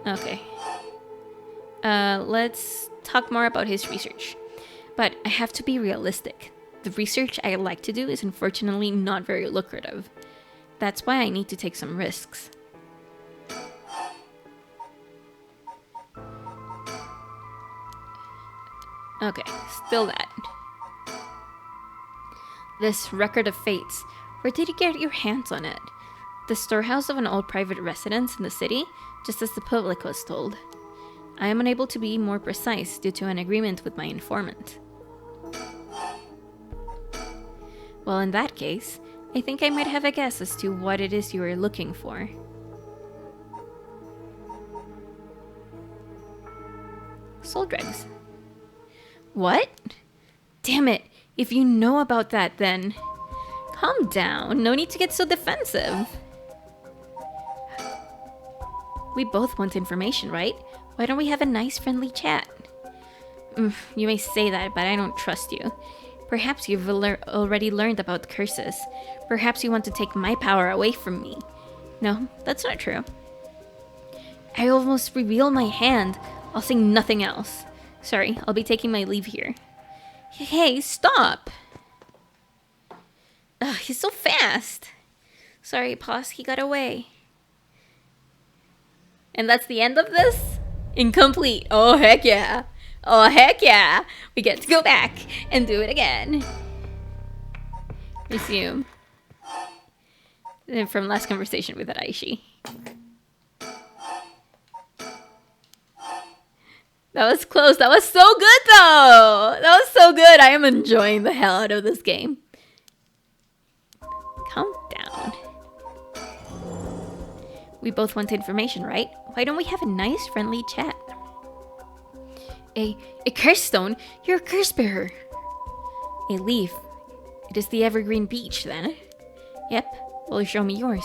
Okay. Let's talk more about his research. But I have to be realistic. The research I like to do is unfortunately not very lucrative. That's why I need to take some risks. Okay, still that. This record of fates, where did you get your hands on it? The storehouse of an old private residence in the city, just as the public was told. I am unable to be more precise due to an agreement with my informant. Well, in that case, I think I might have a guess as to what it is you are looking for. Soul dregs. What? Damn it, if you know about that then... Calm down, no need to get so defensive. We both want information, right? Why don't we have a nice friendly chat? You may say that, but I don't trust you. Perhaps you've already learned about curses. Perhaps you want to take my power away from me. No, that's not true. I almost revealed my hand. I'll say nothing else. Sorry, I'll be taking my leave here. Hey, stop! Ugh, he's so fast. Sorry, boss, he got away. And that's the end of this? Incomplete. Oh, heck yeah. Oh, heck yeah. We get to go back and do it again. Resume. And from last conversation with Araishi. That was close. That was so good, though. That was so good. I am enjoying the hell out of this game. Calm down. We both want information, right? Why don't we have a nice, friendly chat? A curse stone? You're a curse bearer. A leaf. It is the evergreen beech, then. Yep. Well, show me yours.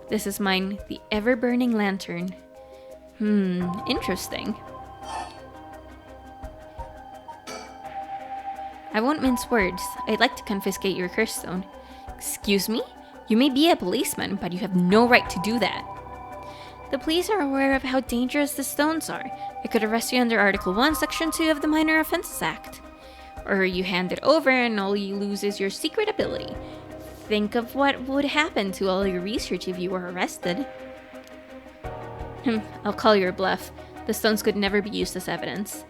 This is mine, the ever-burning lantern. Interesting. I won't mince words. I'd like to confiscate your curse stone. Excuse me? You may be a policeman, but you have no right to do that. The police are aware of how dangerous the stones are. I could arrest you under Article 1, Section 2 of the Minor Offenses Act. Or you hand it over and all you lose is your secret ability. Think of what would happen to all your research if you were arrested. I'll call your bluff. The stones could never be used as evidence.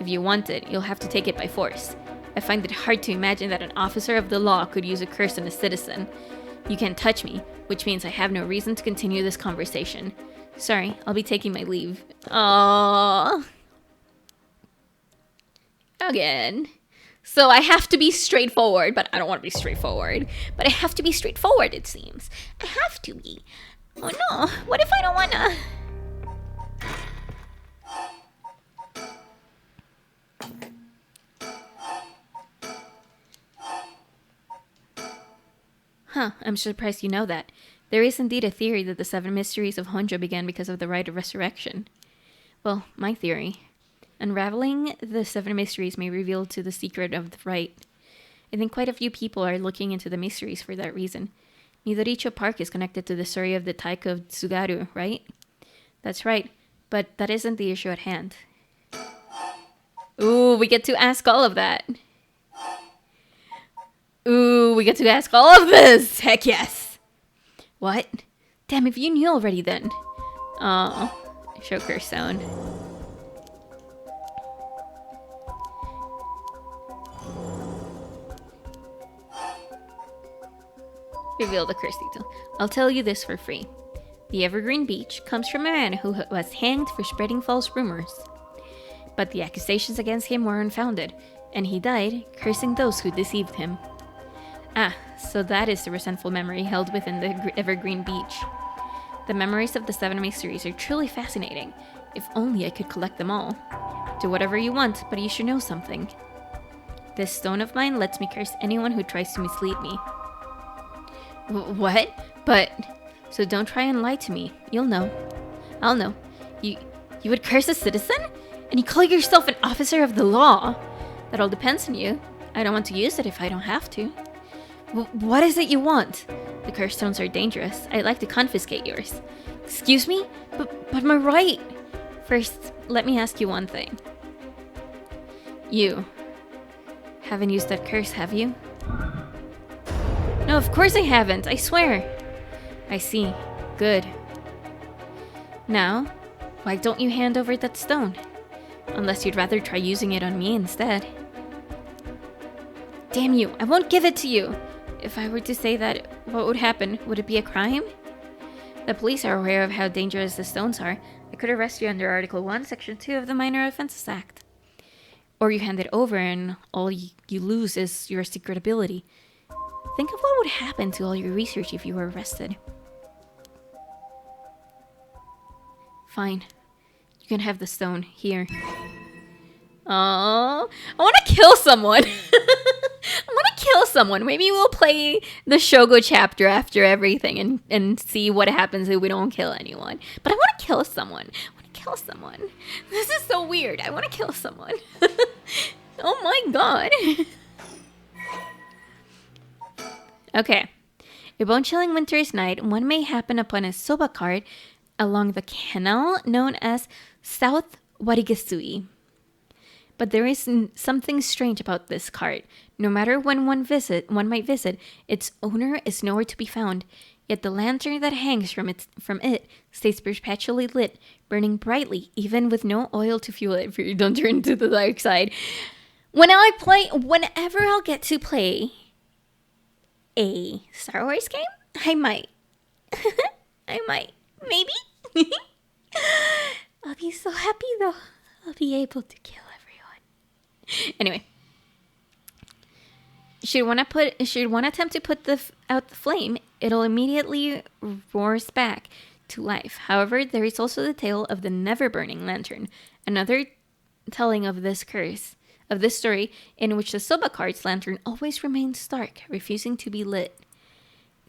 If you want it, you'll have to take it by force. I find it hard to imagine that an officer of the law could use a curse on a citizen. You can't touch me, which means I have no reason to continue this conversation. Sorry, I'll be taking my leave. Aww. Again. So I have to be straightforward, but I don't want to be straightforward. But I have to be straightforward, it seems. I have to be. Oh no, what if I don't wanna? Huh, I'm surprised you know that. There is indeed a theory that the 7 mysteries of Honjo began because of the rite of resurrection. Well, my theory. Unraveling the 7 mysteries may reveal to the secret of the rite. I think quite a few people are looking into the mysteries for that reason. Midoricho Park is connected to the story of the Taiko of Tsugaru, right? That's right, but that isn't the issue at hand. Ooh, we get to ask all of that. Ooh, we get to ask all of this! Heck yes! What? Damn, if you knew already then. Oh, Shoker sound. Reveal the curse detail. I'll tell you this for free. The evergreen beech comes from a man who was hanged for spreading false rumors. But the accusations against him were unfounded, and he died cursing those who deceived him. Ah, so that is the resentful memory held within the evergreen beech. The memories of the 7 mysteries are truly fascinating. If only I could collect them all. Do whatever you want, but you should know something. This stone of mine lets me curse anyone who tries to mislead me. What? But... So don't try and lie to me. You'll know. I'll know. You would curse a citizen? And you call yourself an officer of the law? That all depends on you. I don't want to use it if I don't have to. What is it you want? The curse stones are dangerous. I'd like to confiscate yours. Excuse me? But my right... First, let me ask you one thing. You haven't used that curse, have you? No, of course I haven't, I swear. I see. Good. Now, why don't you hand over that stone? Unless you'd rather try using it on me instead. Damn you, I won't give it to you! If I were to say that, what would happen? Would it be a crime? The police are aware of how dangerous the stones are. I could arrest you under Article 1, Section 2 of the Minor Offences Act. Or you hand it over and all you lose is your secret ability. Think of what would happen to all your research if you were arrested. Fine. You can have the stone. Here. Oh, I want to kill someone. I want to kill someone. Maybe we'll play the Shogo chapter after everything and see what happens if we don't kill anyone. But I want to kill someone. I want to kill someone. This is so weird. I want to kill someone. Oh my god. Okay. A bone-chilling winter's night, one may happen upon a soba cart along the canal known as South Warigasui. But there is something strange about this cart. No matter when one might visit, its owner is nowhere to be found. Yet the lantern that hangs from it stays perpetually lit, burning brightly, even with no oil to fuel it. For you don't turn to the dark side. Whenever I'll get to play a Star Wars game, I might. I might. Maybe. I'll be so happy though. I'll be able to kill everyone. Anyway. Should one attempt to put out the flame, it'll immediately roars back to life. However, there is also the tale of the never-burning lantern, another telling of this story in which the soba cart's lantern always remains dark, refusing to be lit.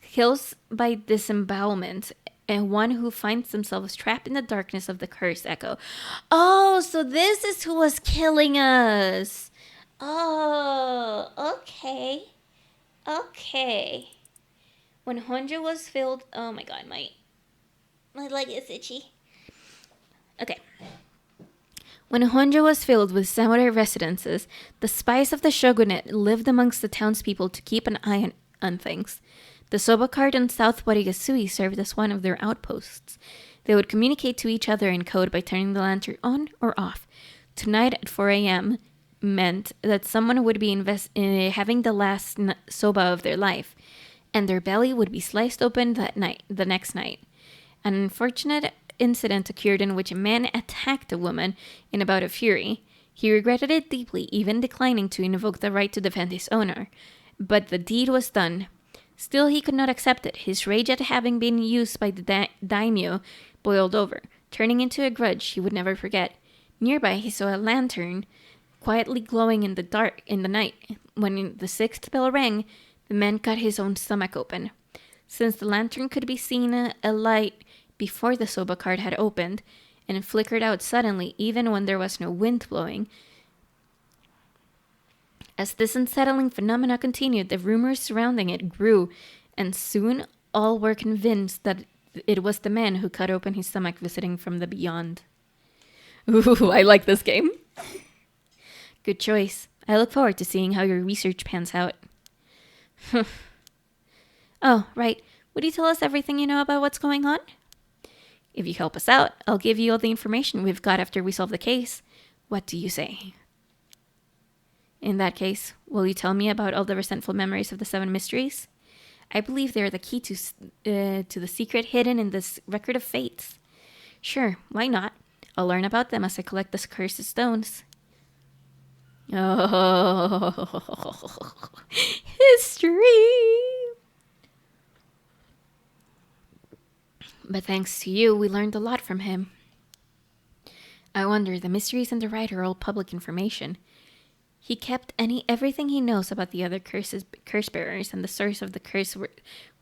Kills by disembowelment, and one who finds themselves trapped in the darkness of the cursed echo. Oh, so this is who was killing us. Oh, okay. Okay. When Honjo was filled... Oh my god, my leg is itchy. Okay. When Honjo was filled with samurai residences, the spies of the shogunate lived amongst the townspeople to keep an eye on things. The soba cart in South Warigasui served as one of their outposts. They would communicate to each other in code by turning the lantern on or off. Tonight at 4 a.m. meant that someone would be having the last soba of their life, and their belly would be sliced open the next night. An unfortunate incident occurred in which a man attacked a woman in a bout of fury. He regretted it deeply, even declining to invoke the right to defend his owner. But the deed was done. Still, he could not accept it. His rage at having been used by the daimyo boiled over, turning into a grudge he would never forget. Nearby, he saw a lantern quietly glowing in the night. When the sixth bell rang, the man cut his own stomach open. Since the lantern could be seen alight before the soba cart had opened, and flickered out suddenly even when there was no wind blowing. As this unsettling phenomena continued, the rumors surrounding it grew, and soon all were convinced that it was the man who cut open his stomach visiting from the beyond. Ooh, I like this game. Good choice. I look forward to seeing how your research pans out. Oh, right. Would you tell us everything you know about what's going on? If you help us out, I'll give you all the information we've got after we solve the case. What do you say? In that case, will you tell me about all the resentful memories of the 7 mysteries? I believe they are the key to the secret hidden in this record of fates. Sure, why not? I'll learn about them as I collect the cursed stones. Oh, history! But thanks to you, we learned a lot from him. I wonder, the mysteries and the writer are all public information. He kept everything he knows about the other curse bearers, and the source of the curse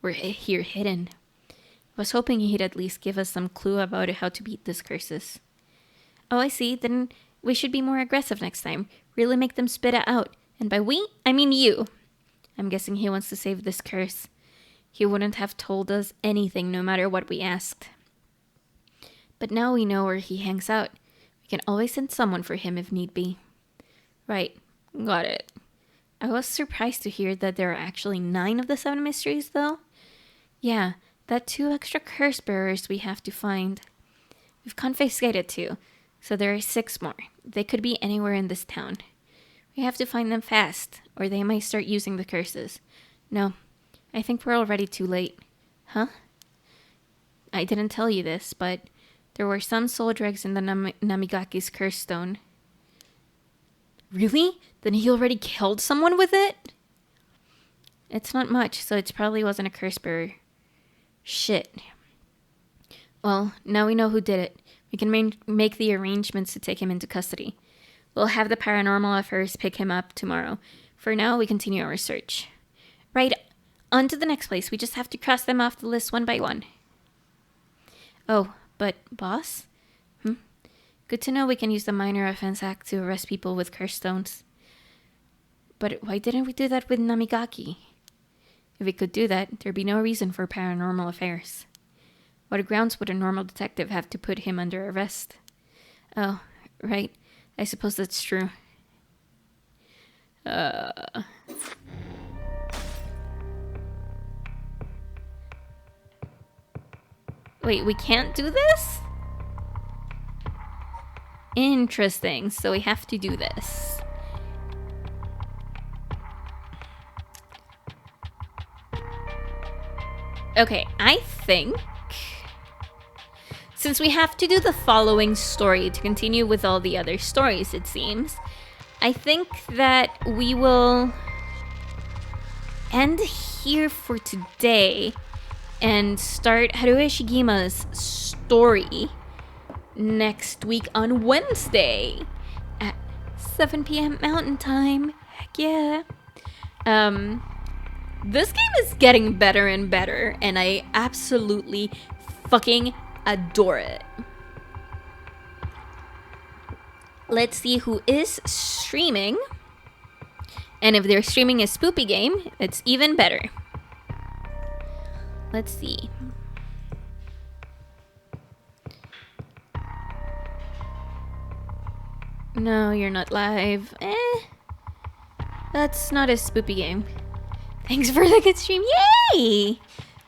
were here hidden. I was hoping he'd at least give us some clue about how to beat these curses. Oh, I see. Then we should be more aggressive next time. Really make them spit it out. And by we, I mean you. I'm guessing he wants to save this curse. He wouldn't have told us anything no matter what we asked. But now we know where he hangs out. can always send someone for him if need be. Right, got it. I was surprised to hear that there are actually 9 of the 7 mysteries, though. Yeah, that 2 extra curse bearers we have to find. We've confiscated 2, so there are 6 more. They could be anywhere in this town. We have to find them fast, or they might start using the curses. No, I think we're already too late. Huh? I didn't tell you this, but there were some soul dregs in the Namigaki's curse stone. Really? Then he already killed someone with it? It's not much, so it probably wasn't a curse bearer. Shit. Well, now we know who did it. We can make the arrangements to take him into custody. We'll have the paranormal affairs pick him up tomorrow. For now, we continue our search. Right, on to the next place. We just have to cross them off the list one by one. Oh, but boss? Good to know we can use the Minor Offense Act to arrest people with curse stones. But why didn't we do that with Namigaki? If we could do that, there'd be no reason for paranormal affairs. What grounds would a normal detective have to put him under arrest? Oh, right. I suppose that's true. Wait, we can't do this? Interesting, so we have to do this. Okay, I think... since we have to do the following story to continue with all the other stories, it seems, I think that we will end here for today and start Haruhi Shigima's story next week on Wednesday at 7 p.m. Mountain Time. Heck yeah. This game is getting better and better, and I absolutely fucking adore it. Let's see who is streaming. And if they're streaming a spoopy game, it's even better. Let's see. No, you're not live. That's not a spoopy game. Thanks for the good stream. Yay!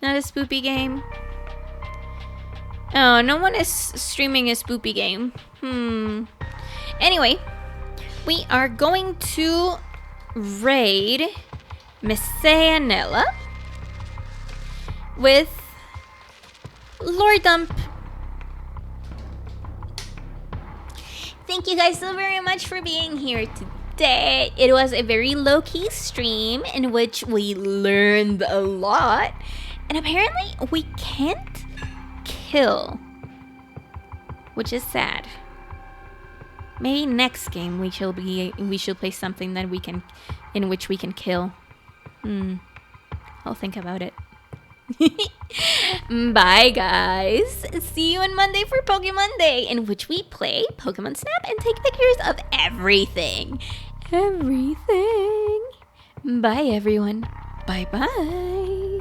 Not a spoopy game. Oh, no one is streaming a spoopy game. Anyway, we are going to raid Messianella with Lord Dump. Thank you guys so very much for being here today. It was a very low-key stream in which we learned a lot. And apparently we can't kill, which is sad. Maybe next game we shall play something that in which we can kill. I'll think about it. Bye guys. See you on Monday for Pokemon Day, in which we play Pokemon Snap and take pictures of everything. Everything. Bye everyone. Bye bye.